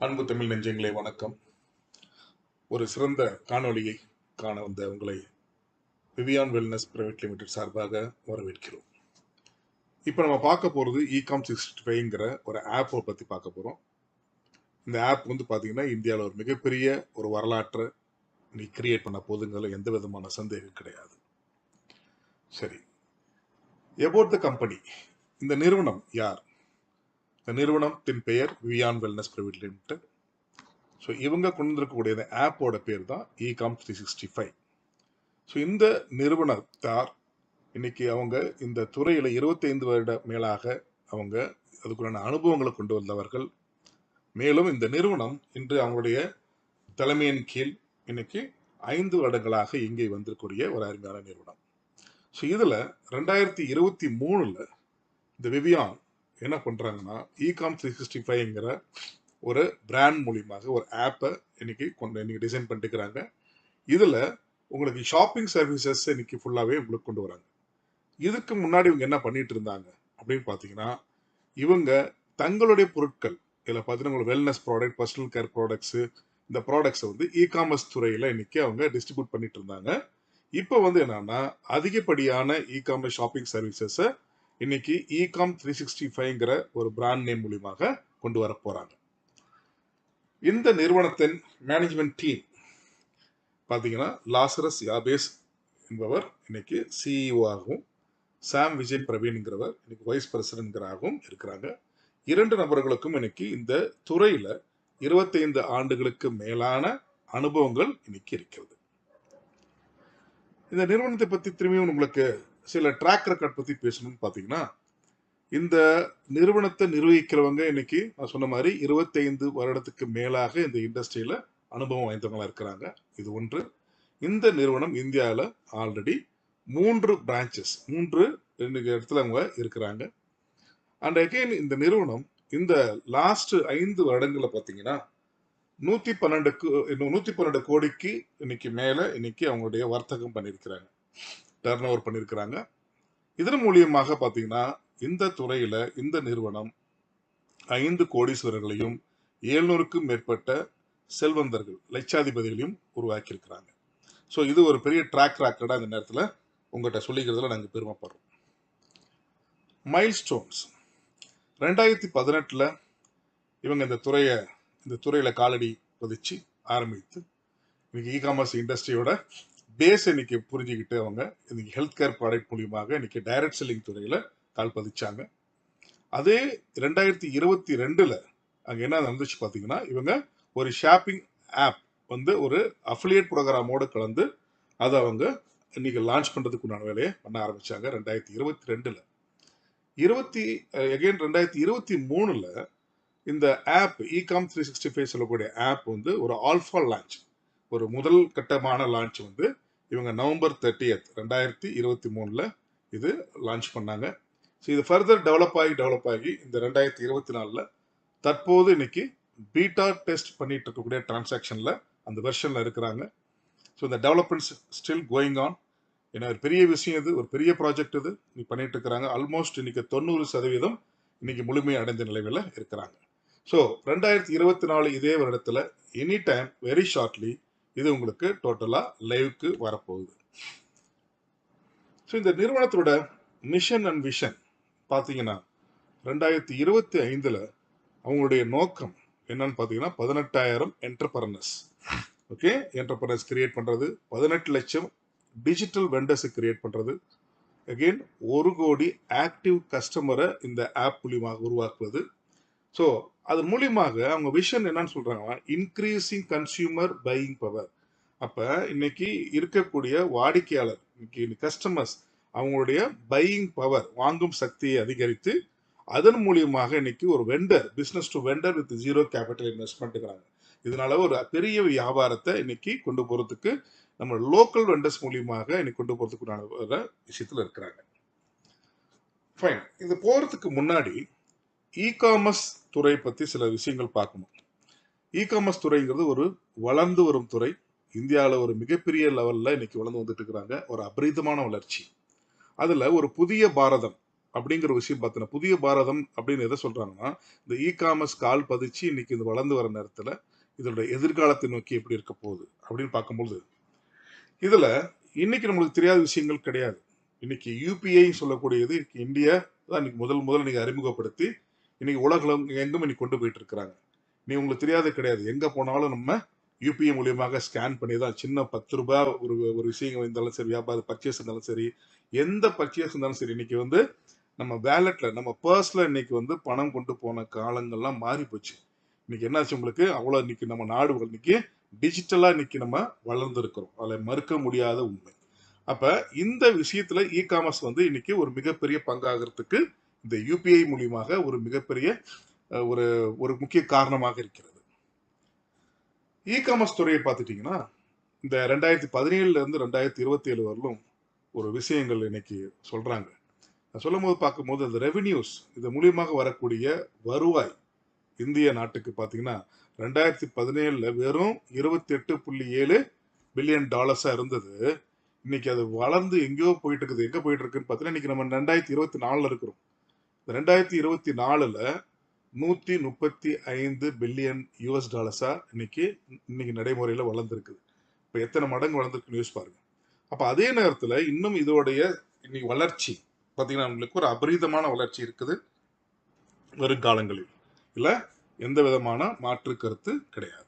அன்பு தமிழ் நெஞ்சங்களே வணக்கம். ஒரு சிறந்த காணொளியை காண வந்த உங்களை விவியான் வெல்னஸ் பிரைவேட் லிமிடெட் சார்பாக வரவேற்கிறோம். இப்போ நம்ம பார்க்க போகிறது ecom 65ங்கிற ஒரு ஆப்பை பற்றி பார்க்க போகிறோம். இந்த ஆப் பார்த்தீங்கன்னா இந்தியாவில் ஒரு மிகப்பெரிய ஒரு வரலாற்றை நீ கிரியேட் பண்ண போதுங்கிறதுல எந்த விதமான சந்தேகம் கிடையாது. சரி, எபோட் த கம்பெனி, இந்த நிறுவனம் யார்? இந்த நிறுவனத்தின் பெயர் விவியான் வெல்னஸ் பிரைவேட் லிமிடெட். ஸோ இவங்க கொண்டு இருக்கக்கூடிய இந்த ஆப்போட பேர் தான் ecom 365. ஸோ இந்த நிறுவனத்தார் இன்னைக்கு அவங்க இந்த துறையில் 25 வருட மேலாக அவங்க அதுக்குள்ளான அனுபவங்களை கொண்டு வந்தவர்கள். மேலும் இந்த நிறுவனம் இன்று அவங்களுடைய தலைமையின் கீழ் இன்னைக்கு 5 வருடங்களாக இங்கே வந்திருக்கக்கூடிய ஒரு அருமையான நிறுவனம். ஸோ இதில் 2023 இந்த விவியான் என்ன பண்ணுறாங்கன்னா ecom 365ங்கிற ஒரு பிராண்ட் மூலியமாக ஒரு ஆப்பை இன்னைக்கு டிசைன் பண்ணிட்டுக்கிறாங்க. இதில் உங்களுக்கு ஷாப்பிங் சர்வீசஸ் இன்னைக்கு ஃபுல்லாகவே உங்களுக்கு கொண்டு வராங்க. இதுக்கு முன்னாடி இவங்க என்ன பண்ணிட்டு இருந்தாங்க அப்படின்னு பார்த்தீங்கன்னா, இவங்க தங்களுடைய பொருட்கள் இதில் பார்த்தீங்கன்னா உங்களுக்கு wellness product, personal care products, இந்த ப்ராடக்ட்ஸை இகாமர்ஸ் துறையில் இன்னைக்கு அவங்க டிஸ்ட்ரிபியூட் பண்ணிட்டு இருந்தாங்க. இப்போ என்னன்னா அதிகப்படியான இகாமர்ஸ் ஷாப்பிங் சர்வீசஸை இன்னைக்கு ecom 365ங்கிற ஒரு பிராண்ட் நேம் மூலியமாக கொண்டு வர போறாங்க. இந்த நிறுவனத்தின் மேனேஜ்மெண்ட் டீம் பார்த்தீங்கன்னா லாசரஸ் யாபேஸ் என்பவர் இன்னைக்கு சிஇஓ ஆகவும், சாம் விஜய் பிரவீன்ங்கிறவர் இன்னைக்கு வைஸ் பிரசிடென்ட்களாகவும் இருக்கிறாங்க. 2 நபர்களுக்கும் இன்னைக்கு இந்த துறையில 25 ஆண்டுகளுக்கு மேலான அனுபவங்கள் இன்னைக்கு இருக்கிறது. இந்த நிறுவனத்தை பத்தி திரும்பியும் உங்களுக்கு சில ட்ராக் ரெக்கார்ட் பத்தி பேசணும்னு பார்த்தீங்கன்னா, இந்த நிறுவனத்தை நிர்வகிக்கிறவங்க இன்னைக்கு நான் சொன்ன மாதிரி 25 வருடத்துக்கு மேலாக இந்த இண்டஸ்ட்ரியில அனுபவம் வாய்ந்தவங்களா இருக்கிறாங்க. இது ஒன்று. இந்த நிறுவனம் இந்தியாவில் ஆல்ரெடி 3 பிரான்ச்சஸ் 3 இடத்துல அவங்க இருக்கிறாங்க. அண்ட் அகெயின் இந்த நிறுவனம் இந்த லாஸ்ட் 5 வருடங்களில் பார்த்தீங்கன்னா 112 கோடிக்கு இன்னைக்கு மேல இன்னைக்கு அவங்களுடைய வர்த்தகம் பண்ணியிருக்கிறாங்க, டர்ன் ஓவர் பண்ணியிருக்கிறாங்க. இதன் மூலியமாக பார்த்தீங்கன்னா இந்த துறையில இந்த நிறுவனம் 5 கோடீஸ்வரர்களையும் 700க்கும் மேற்பட்ட செல்வந்தர்கள் லட்சாதிபதிகளையும் உருவாக்கி இருக்கிறாங்க. ஸோ இது ஒரு பெரிய ட்ராக் ரெக்கார்டா இந்த நேரத்தில் உங்கள்கிட்ட சொல்லிக்கிறதுல நாங்கள் பெருமைப்படுறோம். மைல்ஸ்டோன்ஸ் 2018 இவங்க இந்த துறையில காலடி பதிச்சு ஆரம்பித்து இன்னைக்கு இகாமர்ஸ் இண்டஸ்ட்ரியோட பேஸ் இன்னைக்கு புரிஞ்சுக்கிட்டு அவங்க இன்னைக்கு ஹெல்த் கேர் ப்ராடக்ட் மூலியமாக இன்னைக்கு டைரக்ட் செல்லிங் துறையில கால் பதிச்சாங்க. அதே 2022 அங்கே என்ன நடந்துச்சு பார்த்தீங்கன்னா, இவங்க ஒரு ஷாப்பிங் ஆப் ஒரு அஃபிலியேட் ப்ரோக்ராமோடு கலந்து அதை அவங்க இன்னைக்கு லான்ச் பண்றதுக்கு உண்டான வேலையை பண்ண ஆரம்பிச்சாங்க 2022. 2023 இந்த ஆப் ecom 365 சொல்லக்கூடிய ஆப் ஒரு ஆல்ஃபா லான்ச், ஒரு முதல் கட்டமான லான்ச் இவங்க நவம்பர் 30th 2023 இது லான்ச் பண்ணாங்க. ஸோ இது ஃபர்தர் டெவலப் ஆகி இந்த 2024 தற்போது இன்னைக்கு பீட்டா டெஸ்ட் பண்ணிட்டு இருக்கக்கூடிய டிரான்சாக்ஷன்ல அந்த வெர்ஷன்ல இருக்கிறாங்க. ஸோ இந்த டெவலப்மெண்ட்ஸ் ஸ்டில் கோயிங் ஆன். ஏன்னா ஒரு பெரிய விஷயம், இது ஒரு பெரிய ப்ராஜெக்ட் இது நீ பண்ணிட்டு இருக்கிறாங்க. ஆல்மோஸ்ட் இன்னைக்கு 90% இன்னைக்கு முழுமை அடைந்த நிலையில் இருக்கிறாங்க. ஸோ 2024 இதே வருடத்துல எனி டைம் வெரி ஷார்ட்லி இது உங்களுக்கு டோட்டலா லைவ்க்கு வரப்போகுது. ஸோ இந்த நிறுவனத்தோட மிஷன் அண்ட் விஷன் பார்த்தீங்கன்னா 2025 அவங்களுடைய நோக்கம் என்னன்னு பார்த்தீங்கன்னா 18,000 என்டர்பிரனர்ஸ் கிரியேட் பண்றது, 18 லட்சம் டிஜிட்டல் வெண்டர்ஸ் கிரியேட் பண்றது, அகெயின் 1 கோடி ஆக்டிவ் கஸ்டமரை இந்த ஆப் மூலியமாக உருவாக்குவது. ஸோ அதன் மூலியமாக அவங்க விஷன் என்னன்னு சொல்றாங்கன்னா இன்க்ரீசிங் கன்சியூமர் பையிங் பவர். அப்ப இன்னைக்கு இருக்கக்கூடிய வாடிக்கையாளர் இன்னைக்கு கஸ்டமர்ஸ் அவங்களுடைய பையிங் பவர், வாங்கும் சக்தியை அதிகரித்து அதன் மூலியமாக இன்னைக்கு ஒரு vendor, business to vendor with 0 capital investment, இதனால ஒரு பெரிய வியாபாரத்தை இன்னைக்கு கொண்டு போறதுக்கு நம்ம லோக்கல் வெண்டர்ஸ் மூலியமாக இன்னைக்கு கொண்டு போறதுக்கு விஷயத்துல இருக்கிறாங்க. ஃபைன். இது போறதுக்கு முன்னாடி இகாமர்ஸ் துறை பத்தி சில விஷயங்கள் பார்க்கணும். இகாமர்ஸ் துறைங்கிறது ஒரு வளர்ந்து வரும் துறை. இந்தியாவில் ஒரு மிகப்பெரிய லெவல்ல இன்னைக்கு வளர்ந்து வந்துட்டு இருக்கிறாங்க. ஒரு அபரிதமான வளர்ச்சி. அதுல ஒரு புதிய பாரதம் அப்படிங்கிற விஷயம் பார்த்தீங்கன்னா, புதிய பாரதம் அப்படின்னு எதை சொல்றாங்கன்னா, இந்த காமர்ஸ் கால் பதிச்சு இன்னைக்கு இது வளர்ந்து வர நேரத்துல இதோட எதிர்காலத்தை நோக்கி எப்படி இருக்க போகுது அப்படின்னு பார்க்கும்போது, இதுல இன்னைக்கு நம்மளுக்கு தெரியாத விஷயங்கள் கிடையாது. இன்னைக்கு யுபிஐ சொல்லக்கூடியது இந்தியா தான் இன்னைக்கு முதல்ல நீங்க அறிமுகப்படுத்தி இன்னைக்கு உலகம் எங்கும் இன்னைக்கு கொண்டு போயிட்டு இருக்கிறாங்க. நீ உங்களுக்கு தெரியாது கிடையாது. எங்க போனாலும் நம்ம யுபிஐ மூலியமாக ஸ்கேன் பண்ணி தான் சின்ன ₹10 ஒரு ஒரு விஷயம் இருந்தாலும் சரி, வியாபார பர்ச்சேஸ் இருந்தாலும் சரி, எந்த பர்ச்சேஸ் இருந்தாலும் சரி, இன்னைக்கு வந்து நம்ம வேலெட்ல நம்ம பர்ஸ்ல இன்னைக்கு வந்து பணம் கொண்டு போன காலங்கள்லாம் மாறி போச்சு. இன்னைக்கு என்னாச்சு உங்களுக்கு அவ்வளவு இன்னைக்கு நம்ம நாடு இன்னைக்கு டிஜிட்டலா இன்னைக்கு நம்ம வளர்ந்துருக்கிறோம். அதில் மறுக்க முடியாத உண்மை. அப்ப இந்த விஷயத்துல காமர்ஸ் வந்து இன்னைக்கு ஒரு மிகப்பெரிய பங்காகிறதுக்கு இந்த யுபிஐ மூலியமாக ஒரு மிகப்பெரிய ஒரு ஒரு முக்கிய காரணமாக இருக்கிறது. காமர்ஸ் துறையை பார்த்துட்டீங்கன்னா இந்த 2017 இருந்து 2027 வரலும் ஒரு விஷயங்கள் இன்னைக்கு சொல்றாங்க. சொல்லும் போது பார்க்கும்போது அந்த ரெவென்யூஸ் இது மூலியமாக வரக்கூடிய வருவாய் இந்திய நாட்டுக்கு பார்த்தீங்கன்னா 2017 வெறும் $28.7 பில்லியன் இருந்தது. இன்னைக்கு அது வளர்ந்து எங்கேயோ போயிட்டு இருக்குது. எங்க போயிட்டு இருக்குன்னு பார்த்தீங்கன்னா இன்னைக்கு நம்ம 2024 இருக்கிறோம். 2024 $135 பில்லியன் இன்னைக்கு நடைமுறையில வளர்ந்துருக்குது. இப்ப எத்தனை மடங்கு வளர்ந்துருக்குன்னு யோசிச்சு பாருங்க. அப்ப அதே நேரத்துல இன்னும் இதோடைய இன்னைக்கு வளர்ச்சி பாத்தீங்கன்னா உங்களுக்கு ஒரு அபரீதமான வளர்ச்சி இருக்குது வருங்காலங்களில். இல்ல எந்த விதமான மாற்று கருத்து கிடையாது.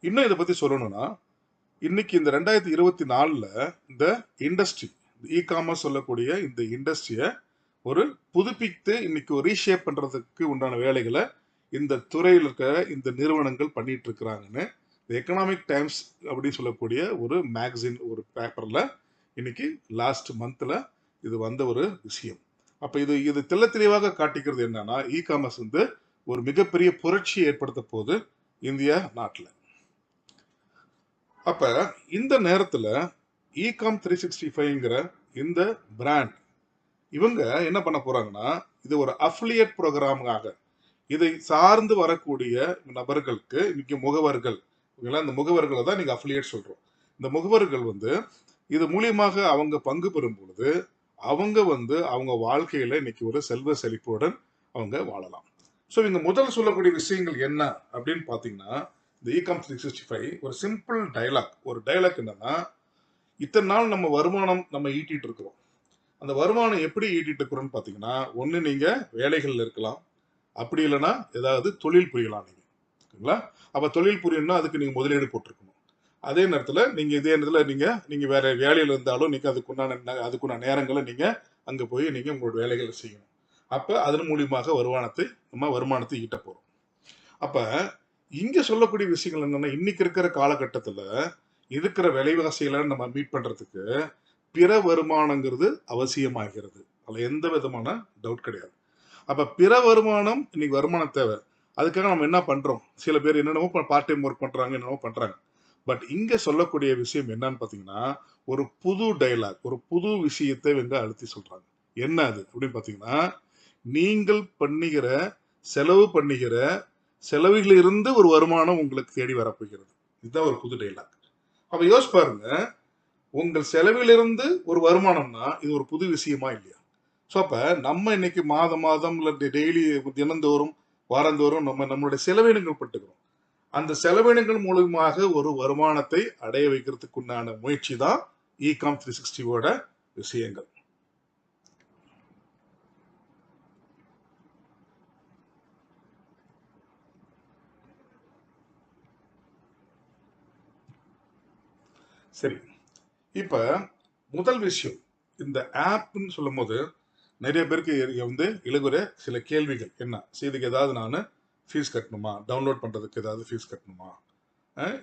இன்னும் இதை பத்தி சொல்லணும்னா இன்னைக்கு இந்த 2024 இந்த இண்டஸ்ட்ரி காமர்ஸ் சொல்லக்கூடிய இந்த இண்டஸ்ட்ரிய ஒரு புதுப்பித்து இன்னைக்கு ஒரு ரீஷேப் பண்றதுக்கு உண்டான வேலைகளை இந்த துறையில் இருக்க இந்த நிறுவனங்கள் பண்ணிட்டு இருக்கிறாங்கன்னு எக்கனாமிக் டைம்ஸ் அப்படின்னு சொல்லக்கூடிய ஒரு மேகசின் ஒரு பேப்பர்ல இன்னைக்கு லாஸ்ட் மந்த்ல இது வந்த ஒரு விஷயம். அப்ப இது இது தெள்ள தெளிவாக காட்டிக்கிறது என்னன்னா காமர்ஸ் வந்து ஒரு மிகப்பெரிய புரட்சியை ஏற்படுத்த போகுது இந்தியா நாட்டுல. அப்ப இந்த நேரத்துல காம் 365ங்கிற இந்த பிராண்ட் இவங்க என்ன பண்ண போறாங்கன்னா இது ஒரு அஃபிலியேட் ப்ரோக்ராமாக இதை சார்ந்து வரக்கூடிய நபர்களுக்கு இன்னைக்கு முகவர்கள் இந்த முகவர்களை தான் நீங்க அஃபிலியேட் சொல்றோம். இந்த முகவர்கள் வந்து இது மூலியமாக அவங்க பங்கு பெறும் பொழுது அவங்க வந்து அவங்க வாழ்க்கையில இன்னைக்கு ஒரு செல்வ செழிப்புடன் அவங்க வாழலாம். ஸோ இங்க முதல் சொல்லக்கூடிய விஷயங்கள் என்ன அப்படின்னு பாத்தீங்கன்னா இந்த காம் 365 ஒரு சிம்பிள் டைலாக். ஒரு டைலாக் என்னன்னா இத்தனை நாள் நம்ம வருமானம் நம்ம ஈட்டிட்டு இருக்கிறோம். அந்த வருமானம் எப்படி ஈட்டிட்டு இருக்கிறோம்னு பாத்தீங்கன்னா ஒண்ணு நீங்க வேலைகள்ல இருக்கலாம், அப்படி இல்லைன்னா ஏதாவது தொழில் புரியலாம் நீங்க. ஓகேங்களா? அப்ப தொழில் புரியணும்னா அதுக்கு நீங்க முதலீடு போட்டிருக்கணும். அதே நேரத்துல நீங்க இதே நேரத்துல நீங்க வேற வேலையில இருந்தாலும் நீங்க அதுக்குண்டான நேரங்களை நீங்க அங்க போய் நீங்க உங்களோட வேலைகளை செய்யணும். அப்ப அதன் மூலியமாக வருமானத்தை ஈட்ட போறோம். அப்ப இங்க சொல்லக்கூடிய விஷயங்கள் என்னன்னா இன்னைக்கு இருக்கிற காலகட்டத்துல இருக்கிற விலைவாசிகளை நம்ம மீட் பண்றதுக்கு பிற வருமானங்கிறது அவசியமாகிறது. அதுல எந்த விதமான டவுட் கிடையாது. அப்ப பிற வருமானம் இன்னைக்கு வருமானம் தேவை. அதுக்காக நம்ம என்ன பண்றோம்? சில பேர் என்னென்னமோ பார்ட் டைம் ஒர்க் பண்றாங்க, என்னென்னமோ பண்றாங்க. பட் இங்க சொல்லக்கூடிய விஷயம் என்னன்னு பாத்தீங்கன்னா ஒரு புது டைலாக், ஒரு புது விஷயத்தை இவங்க அழுத்தி சொல்றாங்க. என்ன அது அப்படின்னு பாத்தீங்கன்னா நீங்கள் செலவு பண்ணுகிற செலவுகளிலிருந்து ஒரு வருமானம் உங்களுக்கு தேடி வரப்போகிறது. இதுதான் ஒரு புது டைலாக். அப்ப யோசிச்சு பாருங்க, உங்கள் செலவிலிருந்து ஒரு வருமானம்னா இது ஒரு புது விஷயமா இல்லையா? ஸோ அப்ப நம்ம இன்னைக்கு மாதம் இல்ல டெய்லி தினந்தோறும் வாரந்தோறும் நம்மளுடைய செலவினங்கள் பட்டுக்கிறோம். அந்த செலவினங்கள் மூலமாக ஒரு வருமானத்தை அடைய வைக்கிறதுக்கு உண்டான முயற்சி தான் காம் 360ஓட விஷயங்கள். சரி, இப்ப முதல் விஷயம் இந்த ஆப்னு சொல்லும் போது நிறைய பேருக்கு வந்து எழுகிற சில கேள்விகள் என்ன, இதுக்கு ஏதாவது நான் ஃபீஸ் கட்டணுமா, டவுன்லோட் பண்றதுக்கு ஏதாவது ஃபீஸ் கட்டணுமா,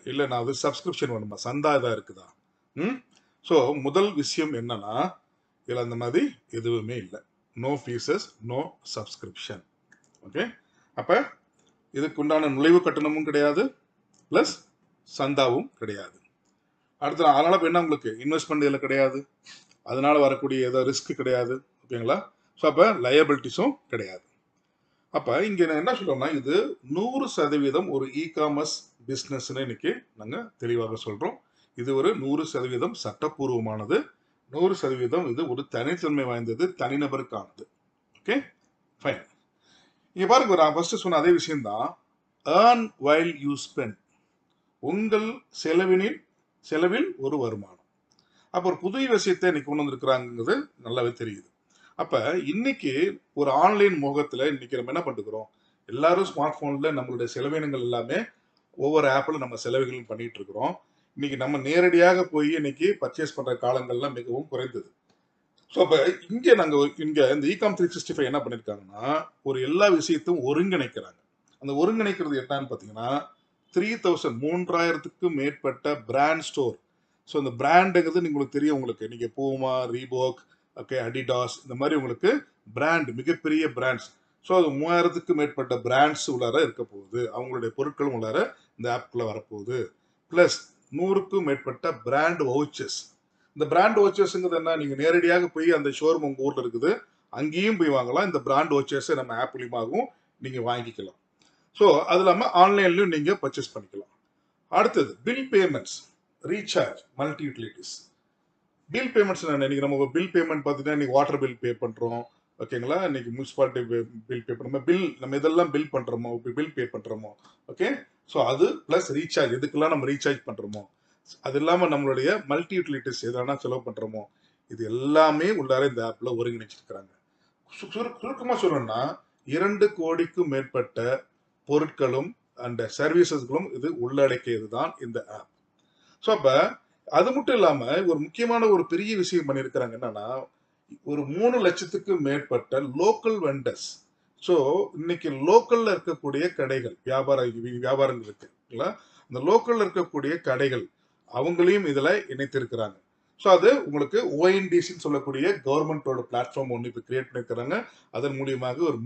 இல்லை நான் வந்து சப்ஸ்கிரிப்ஷன் வேணுமா, சந்தா ஏதாவது இருக்குதா? ஸோ முதல் விஷயம் என்னன்னா இதில் அந்த மாதிரி எதுவுமே இல்லை. No fees, no subscription. Okay, அப்ப இதுக்கு உண்டான நுழைவு கட்டணமும் கிடையாது, பிளஸ் சந்தாவும் கிடையாது. அடுத்த அதனால என்ன உங்களுக்கு இன்வெஸ்ட்மெண்ட் இதில் கிடையாது, அதனால வரக்கூடிய ஏதோ ரிஸ்க் கிடையாது. ஓகேங்களா? ஸோ அப்போ லயபிலிட்டிஸும் கிடையாது. அப்போ இங்கே நான் என்ன சொல்றோம்னா இது 100% ஒரு காமர்ஸ் பிஸ்னஸ்ன்னு இன்னைக்கு நாங்கள் தெளிவாக சொல்றோம். இது ஒரு 100% சட்டப்பூர்வமானது. 100% இது ஒரு தனித்தன்மை வாய்ந்தது, தனிநபருக்கானது. Okay, fine. இங்க பாருங்க, நான் ஃபர்ஸ்ட் சொன்ன அதே விஷயம் தான். earn while you spend. உங்கள் செலவில் ஒரு வருமானம். அப்ப ஒரு புதிய விஷயத்தை இன்னைக்கு கொண்டு வந்திருக்கிறாங்கிறது நல்லாவே தெரியுது. அப்ப இன்னைக்கு ஒரு ஆன்லைன் முகத்துல இன்னைக்கு நம்ம என்ன பண்ணிருக்கிறோம், எல்லாரும் ஸ்மார்ட் போன்ல நம்மளுடைய செலவினங்கள் எல்லாமே ஒவ்வொரு ஆப்ல நம்ம செலவுகள் பண்ணிட்டு இருக்கிறோம். இன்னைக்கு நம்ம நேரடியாக போய் இன்னைக்கு பர்ச்சேஸ் பண்ற காலங்கள்லாம் மிகவும் குறைந்தது. ஸோ அப்ப இங்க இந்த இகாம் 365 என்ன பண்ணிருக்காங்கன்னா, ஒரு எல்லா விஷயத்தையும் ஒருங்கிணைக்கிறாங்க. அந்த ஒருங்கிணைக்கிறது என்னன்னு பாத்தீங்கன்னா, 3000 மேற்பட்ட பிராண்ட் ஸ்டோர். ஸோ இந்த பிராண்டுங்கிறது உங்களுக்கு தெரியும். நீங்க பூமா, ரீபோக், ஓகே, அடிடாஸ், இந்த மாதிரி உங்களுக்கு பிராண்ட், மிகப்பெரிய பிராண்ட்ஸ். ஸோ அது 3000 மேற்பட்ட பிராண்ட்ஸ் உள்ளார இருக்க போகுது. அவங்களுடைய பொருட்களும் உள்ளார இந்த ஆப்குள்ள வரப்போகுது. பிளஸ் 100க்கும் மேற்பட்ட பிராண்ட் வவுச்சர்ஸ். இந்த பிராண்ட் வவுச்சர்ஸ்ங்கிறது என்ன, நீங்க நேரடியாக போய் அந்த ஷோரூம் உங்க ஊர்ல இருக்குது, அங்கேயும் போய் வாங்கலாம். இந்த பிராண்ட் வவுச்சர்ஸை நம்ம ஆப் மூலியமாகவும் நீங்க வாங்கிக்கலாம். ஸோ அது இல்லாமல் ஆன்லைன்லையும் நீங்க பர்ச்சேஸ் பண்ணிக்கலாம். அடுத்தது bill payments, recharge, multi utilities. Bill payments என்ன, இன்னைக்கு நம்ம பில் பேமெண்ட் பார்த்தீங்கன்னா இன்னைக்கு வாட்டர் பில் பே பண்றோம், ஓகேங்களா, இன்னைக்கு முனிசிபாலிட்டி பில் பே பண்ணுறோம், நம்ம இதெல்லாம் பில் பண்றோமோ, பில் பே பண்றோமோ, ஓகே. ஸோ அது பிளஸ் ரீசார்ஜ், எதுக்கெல்லாம் நம்ம ரீசார்ஜ் பண்றோமோ, அது இல்லாமல் நம்மளுடைய மல்டி யூட்டிலிட்டிஸ் எதனா செலவு பண்றோமோ, இது எல்லாமே உள்ளார இந்த ஆப்ல ஒருங்கிணைச்சிருக்கிறாங்க. சுருக்கமாக சொல்லணும்னா 2 கோடிக்கும் மேற்பட்ட பொருட்களும் அண்ட் சர்வீசஸ்களும் இது உள்ளடக்கியது தான் இந்த ஆப். ஸோ அப்ப அது மட்டும் இல்லாம ஒரு முக்கியமான ஒரு பெரிய விஷயம் பண்ணியிருக்கிறாங்க. என்னன்னா, ஒரு 3 லட்சத்துக்கு மேற்பட்ட லோக்கல் வெண்டர்ஸ். ஸோ இன்னைக்கு லோக்கல்ல இருக்கக்கூடிய கடைகள், வியாபாரங்கள் இருக்குங்களா, இந்த லோக்கல்ல இருக்கக்கூடிய கடைகள் அவங்களையும் இதுல இணைத்திருக்கிறாங்க. ஸோ அது உங்களுக்கு ஓஎன்டிசின்னு சொல்லக்கூடிய கவர்மெண்டோட பிளாட்ஃபார்ம் ஒன்று இப்போ கிரியேட் பண்ணியிருக்கிறாங்க. அதன் மூலியமாக ஒரு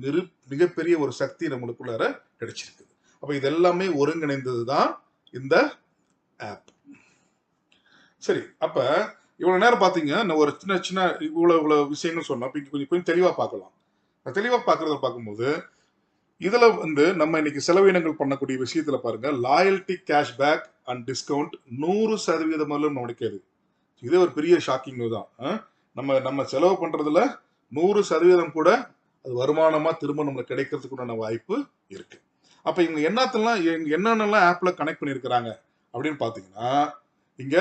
மிகப்பெரிய ஒரு சக்தி நம்மளுக்குள்ளார கிடைச்சிருக்கு. அப்ப இது எல்லாமே ஒருங்கிணைந்தது தான் இந்த ஆப். சரி, அப்ப இவ்வளவு நேரம் பாத்தீங்க, நான் ஒரு சின்ன சின்ன இவ்வளவு விஷயங்கள் சொன்னோம். கொஞ்சம் கொஞ்சம் தெளிவா பார்க்கலாம். தெளிவா பார்க்கறத பார்க்கும்போது இதுல நம்ம இன்னைக்கு செலவினங்கள் பண்ணக்கூடிய விஷயத்துல பாருங்க, லாயல்டி, கேஷ்பேக் அண்ட் டிஸ்கவுண்ட் 100% கிடைக்காது. இதே ஒரு பெரிய ஷாக்கிங் தான். நம்ம நம்ம செலவு பண்றதுல 100% கூட அது வருமானமா திரும்ப நம்மளுக்கு கிடைக்கிறதுக்குண்டான வாய்ப்பு இருக்கு. அப்ப இவங்க என்னென்னலாம் ஆப்ல கனெக்ட் பண்ணிருக்கிறாங்க அப்படின்னு பாத்தீங்கன்னா, இங்க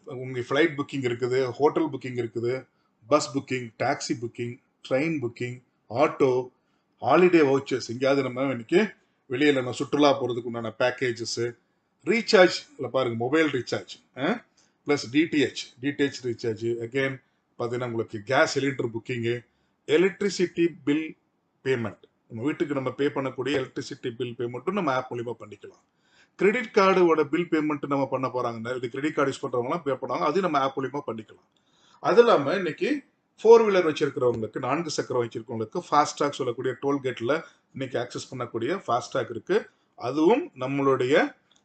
உங்க ஃபிளைட் புக்கிங் இருக்குது, ஹோட்டல் புக்கிங் இருக்குது, bus booking, taxi booking, train booking, auto, holiday vouchers, எங்கேயாவது நம்ம இன்னைக்கு வெளியில நம்ம சுற்றுலா போறதுக்கு உண்டான பேக்கேஜஸ், ரீசார்ஜ் பாருங்க, mobile recharge, plus DTH recharge, again பார்த்தீங்கன்னா உங்களுக்கு gas cylinder booking, electricity bill payment, நம்ம வீட்டுக்கு நம்ம பே பண்ணக்கூடிய எலக்ட்ரிசிட்டி பில் பேமெண்ட்டும் நம்ம ஆப் மூலியமா பண்ணிக்கலாம். கிரெடிட் கார்டோட பில் பேமெண்ட் நம்ம பண்ண போறாங்க, கிரெடிட் கார்டு யூஸ் பண்றவங்கலாம் பே பண்ணுவாங்க, அது நம்ம ஆப் மூலியமா பண்ணிக்கலாம். அது இல்லாம இன்னைக்கு 4 வீலர் வச்சிருக்கிறவங்களுக்கு, 4 சக்கரம் வச்சிருக்கவங்களுக்கு ஃபாஸ்டாக் சொல்லக்கூடிய டோல்கேட்ல இன்னைக்கு ஆக்சஸ் பண்ணக்கூடிய ஃபாஸ்டாக் இருக்கு. அதுவும் நம்மளுடைய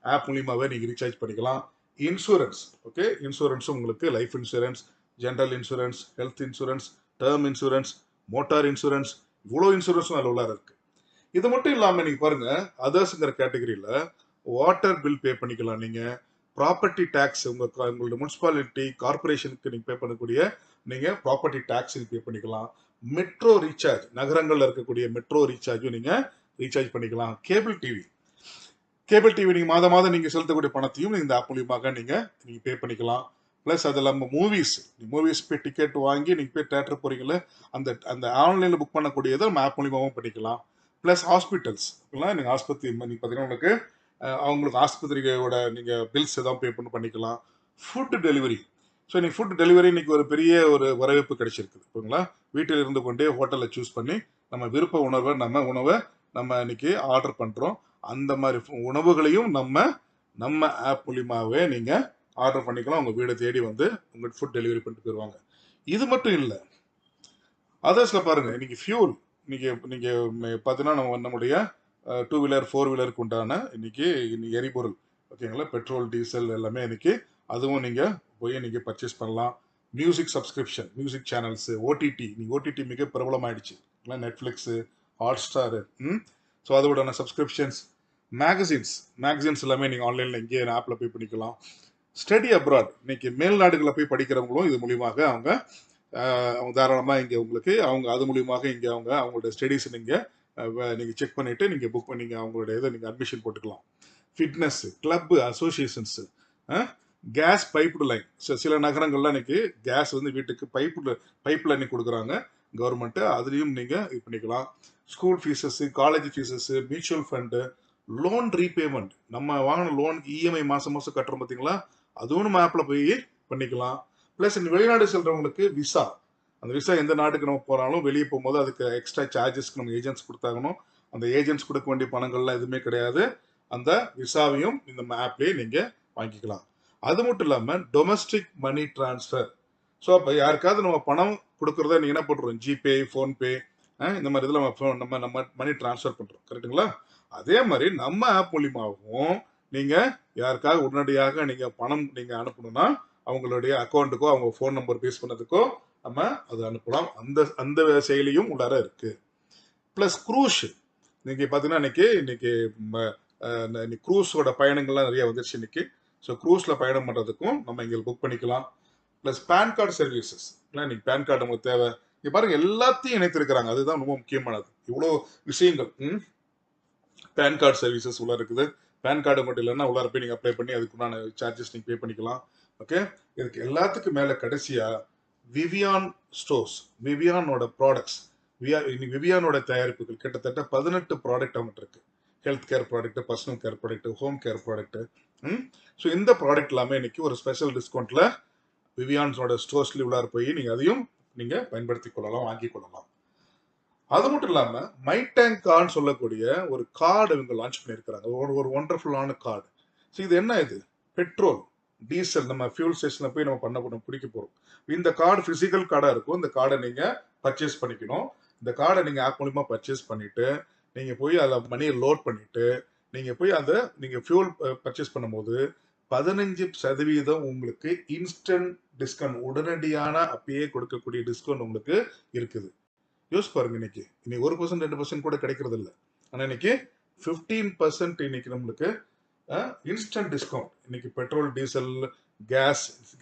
ஆப் மூலியமாவே நீங்க ரீசார்ஜ் பண்ணிக்கலாம். இன்சூரன்ஸ், ஓகே, இன்சூரன்ஸும் உங்களுக்கு life insurance, general insurance, health insurance, term insurance, motor insurance, இவ்வளோ இன்சூரன்ஸும் அதில் உள்ள இருக்கு. இது மட்டும் இல்லாம நீங்க பாருங்க, அதர்ஸ்ங்கிற கேட்டகரியில வாட்டர் பில் பே பண்ணிக்கலாம். நீங்க ப்ராப்பர்ட்டி டேக்ஸ், உங்களோட முனிசிபாலிட்டி கார்பரேஷனுக்கு நீங்க பே பண்ணக்கூடிய நீங்க ப்ராப்பர்ட்டி டேக்ஸ் பே பண்ணிக்கலாம். மெட்ரோ ரீசார்ஜ், நகரங்கள்ல இருக்கக்கூடிய மெட்ரோ ரீசார்ஜும் நீங்க ரீசார்ஜ் பண்ணிக்கலாம். கேபிள் டிவி நீங்க மாதம் நீங்க செலுத்தக்கூடிய பணத்தையும் இந்த ஆப் மூலியமாக நீங்க பே பண்ணிக்கலாம். பிளஸ் அது இல்லாமல் மூவிஸ் போய் டிக்கெட் வாங்கி நீங்க போய் தேட்டர் போறீங்களா, அந்த ஆன்லைன்ல புக் பண்ணக்கூடியதை நம்ம ஆப் மூலியமாகவும் பண்ணிக்கலாம். பிளஸ் ஹாஸ்பிட்டல்ஸ், நீங்க ஆஸ்பத்திரி நீங்க பார்த்தீங்கன்னா உங்களுக்கு அவங்களுக்கு ஆஸ்பத்திரியோட நீங்க பில்ஸ் ஏதாவது பே பண்ணிக்கலாம். ஃபுட் டெலிவரி, ஸோ நீங்க ஃபுட் டெலிவரி இன்னைக்கு ஒரு பெரிய ஒரு வரவேற்பு கிடைச்சிருக்குது. ஓகேங்களா, வீட்டில் இருந்து கொண்டே ஹோட்டலில் சூஸ் பண்ணி நம்ம விருப்ப உணவை நம்ம இன்னைக்கு ஆர்டர் பண்றோம். அந்த மாதிரி உணவுகளையும் நம்ம ஆப் மூலியமாவே நீங்க ஆர்டர் பண்ணிக்கலாம். உங்க வீடை தேடி வந்து உங்களுக்கு ஃபுட் டெலிவரி பண்ணிட்டு போயிருவாங்க. இது மட்டும் இல்லை, அதர்ஸ்ல பாருங்க, இன்னைக்கு ஃபியூல், நீங்க பார்த்தீங்கன்னா நம்முடைய 2 வீலர் 4 வீலருக்கு உண்டான இன்னைக்கு எரிபொருள், ஓகேங்களா, பெட்ரோல், டீசல் எல்லாமே இன்னைக்கு அதுவும் நீங்க போய் நீங்க பர்ச்சேஸ் பண்ணலாம். Music subscription, music channels, OTT மிக பிரபலமாயிடுச்சு. நெட்ஃபிளிக்ஸ், ஹாட் ஸ்டார், ஸோ அதோட சப்ஸ்கிரிப்ஷன்ஸ், மேகசின்ஸ் எல்லாமே நீங்க ஆன்லைன்ல இங்கே ஆப்ல பே பண்ணிக்கலாம். ஸ்டடி அப்ராட், இன்னைக்கு மேல் நாடுகளில் போய் படிக்கிறவங்களும் இது மூலியமாக அவங்க அவங்க தாராளமாக இங்கே உங்களுக்கு அவங்க அது மூலியமாக இங்கே அவங்களோட ஸ்டடீஸ் நீங்கள் செக் பண்ணிவிட்டு நீங்கள் புக் பண்ணி அவங்களுடைய இதை நீங்கள் அட்மிஷன் போட்டுக்கலாம். Fitness club associations, gas piped line, சில நகரங்கள்லாம் இன்னைக்கு கேஸ் வந்து வீட்டுக்கு பைப் லைன் கொடுக்குறாங்க கவர்மெண்ட்டு, அதுலேயும் நீங்கள் இது பண்ணிக்கலாம். School fees, college fees, mutual fund, loan repayment, நம்ம வாங்கின லோன் இஎம்ஐ மாதம் மாதம் கட்டுறோம் பார்த்தீங்களா, அதுவும் நம்ம ஆப்பில் போய் பண்ணிக்கலாம். ப்ளஸ் இந்த வெளிநாடு செல்றவங்களுக்கு விசா, அந்த விசா எந்த நாட்டுக்கு நம்ம போகிறாலும் வெளியே போகும்போது அதுக்கு எக்ஸ்ட்ரா சார்ஜஸ்க்கு நம்ம ஏஜென்ட்ஸ் கொடுத்தாகணும். அந்த ஏஜென்ட்ஸ் கொடுக்க வேண்டிய பணங்கள்லாம் எதுவுமே கிடையாது. அந்த விசாவையும் இந்த ஆப்லேயே நீங்கள் வாங்கிக்கலாம். அது மட்டும் இல்லாமல் டொமஸ்டிக் மணி டிரான்ஸ்ஃபர். ஸோ அப்போ யாருக்காவது நம்ம பணம் கொடுக்குறத நீங்கள் என்ன பண்ணுறோம், ஜிபே, ஃபோன்பே, இந்த மாதிரி இதில் நம்ம நம்ம மணி டிரான்ஸ்ஃபர் பண்ணுறோம், கரெக்டுங்களா? அதே மாதிரி நம்ம ஆப் மூலியமாகவும் நீங்கள் யாருக்காக உடனடியாக நீங்கள் பணம் நீங்கள் அனுப்பணும்னா அவங்களுடைய அக்கௌண்ட்டுக்கோ அவங்க ஃபோன் நம்பர் பேஸ் பண்ணதுக்கோ நம்ம அது அனுப்பலாம். அந்த அந்த செயலியும் உள்ளார இருக்கு. ப்ளஸ் க்ரூஸ், இன்னைக்கு பார்த்தீங்கன்னா இன்னைக்கு க்ரூஸோட பயணங்கள்லாம் நிறைய வந்துருச்சு இன்னைக்கு. ஸோ க்ரூஸில் பயணம் பண்ணுறதுக்கும் நம்ம இங்கே புக் பண்ணிக்கலாம். ப்ளஸ் பேன் கார்டு சர்வீசஸ், இன்னைக்கு பேன் கார்டு நமக்கு தேவை. இங்கே பாருங்க எல்லாத்தையும் இணைத்திருக்கிறாங்க, அதுதான் ரொம்ப முக்கியமானது. இவ்வளோ விஷயங்கள் பேன் கார்டு சர்வீசஸ் உள்ள இருக்குது. பேன் கார்டு மட்டும் இல்லைன்னா உள்ளார போய் நீங்கள் அப்ளை பண்ணி அதுக்குண்டான சார்ஜஸ் நீங்கள் பே பண்ணிக்கலாம். ஓகே, இதுக்கு எல்லாத்துக்கும் மேலே கடைசியாக விவியான் ஸ்டோர்ஸ், விவியானோட ப்ராடக்ட்ஸ், விவியானோட தயாரிப்புகள் கிட்டத்தட்ட 18 ப்ராடக்ட் அவங்ககிட்ட இருக்கு. Health care product, personal care product, home care product. So இந்த ப்ராடக்ட் எல்லாமே இன்னைக்கு ஒரு ஸ்பெஷல் டிஸ்கவுண்ட்ல விவியான்ஸோட ஸ்டோர்ஸ்ல உள்ளார போய் நீங்கள் அதையும் நீங்கள் பயன்படுத்தி கொள்ளலாம், வாங்கி கொள்ளலாம். அது மட்டும் இல்லாம மை டேங்க் கார்டு சொல்லக்கூடிய ஒரு கார்டு இவங்க லான்ச் பண்ணியிருக்கிறாங்க, ஒரு ஒண்டர்ஃபுல்லான கார்டு. ஸோ இது என்ன, இது பெட்ரோல் டீசல் நம்ம ஃபியூல் ஸ்டேஷன்ல போய் நம்ம பண்ண குடிக்க போறோம். இந்த கார்டு பிசிக்கல் கார்டா இருக்கும். இந்த கார்டை நீங்க பர்ச்சேஸ் பண்ணிக்கணும். இந்த கார்டை நீங்க ஆப் மூலமா பர்ச்சேஸ் பண்ணிட்டு நீங்க போய் அதில் மணியை லோட் பண்ணிட்டு நீங்க போய் அதை நீங்க ஃபியூல் பர்ச்சேஸ் பண்ணும்போது 15% உங்களுக்கு இன்ஸ்டன்ட் டிஸ்கவுண்ட், உடனடியான அப்பயே கொடுக்கக்கூடிய டிஸ்கவுண்ட் உங்களுக்கு இருக்குது. யோசிச்சு பாருங்க, இன்னைக்கு 1% 2% கூட கிடைக்கிறது இல்லை. ஆனா இன்னைக்கு 15% இன்னைக்கு நம்மளுக்கு இன்ஸ்டன்ட் டிஸ்கவுண்ட். இன்னைக்கு பெட்ரோல், டீசல்,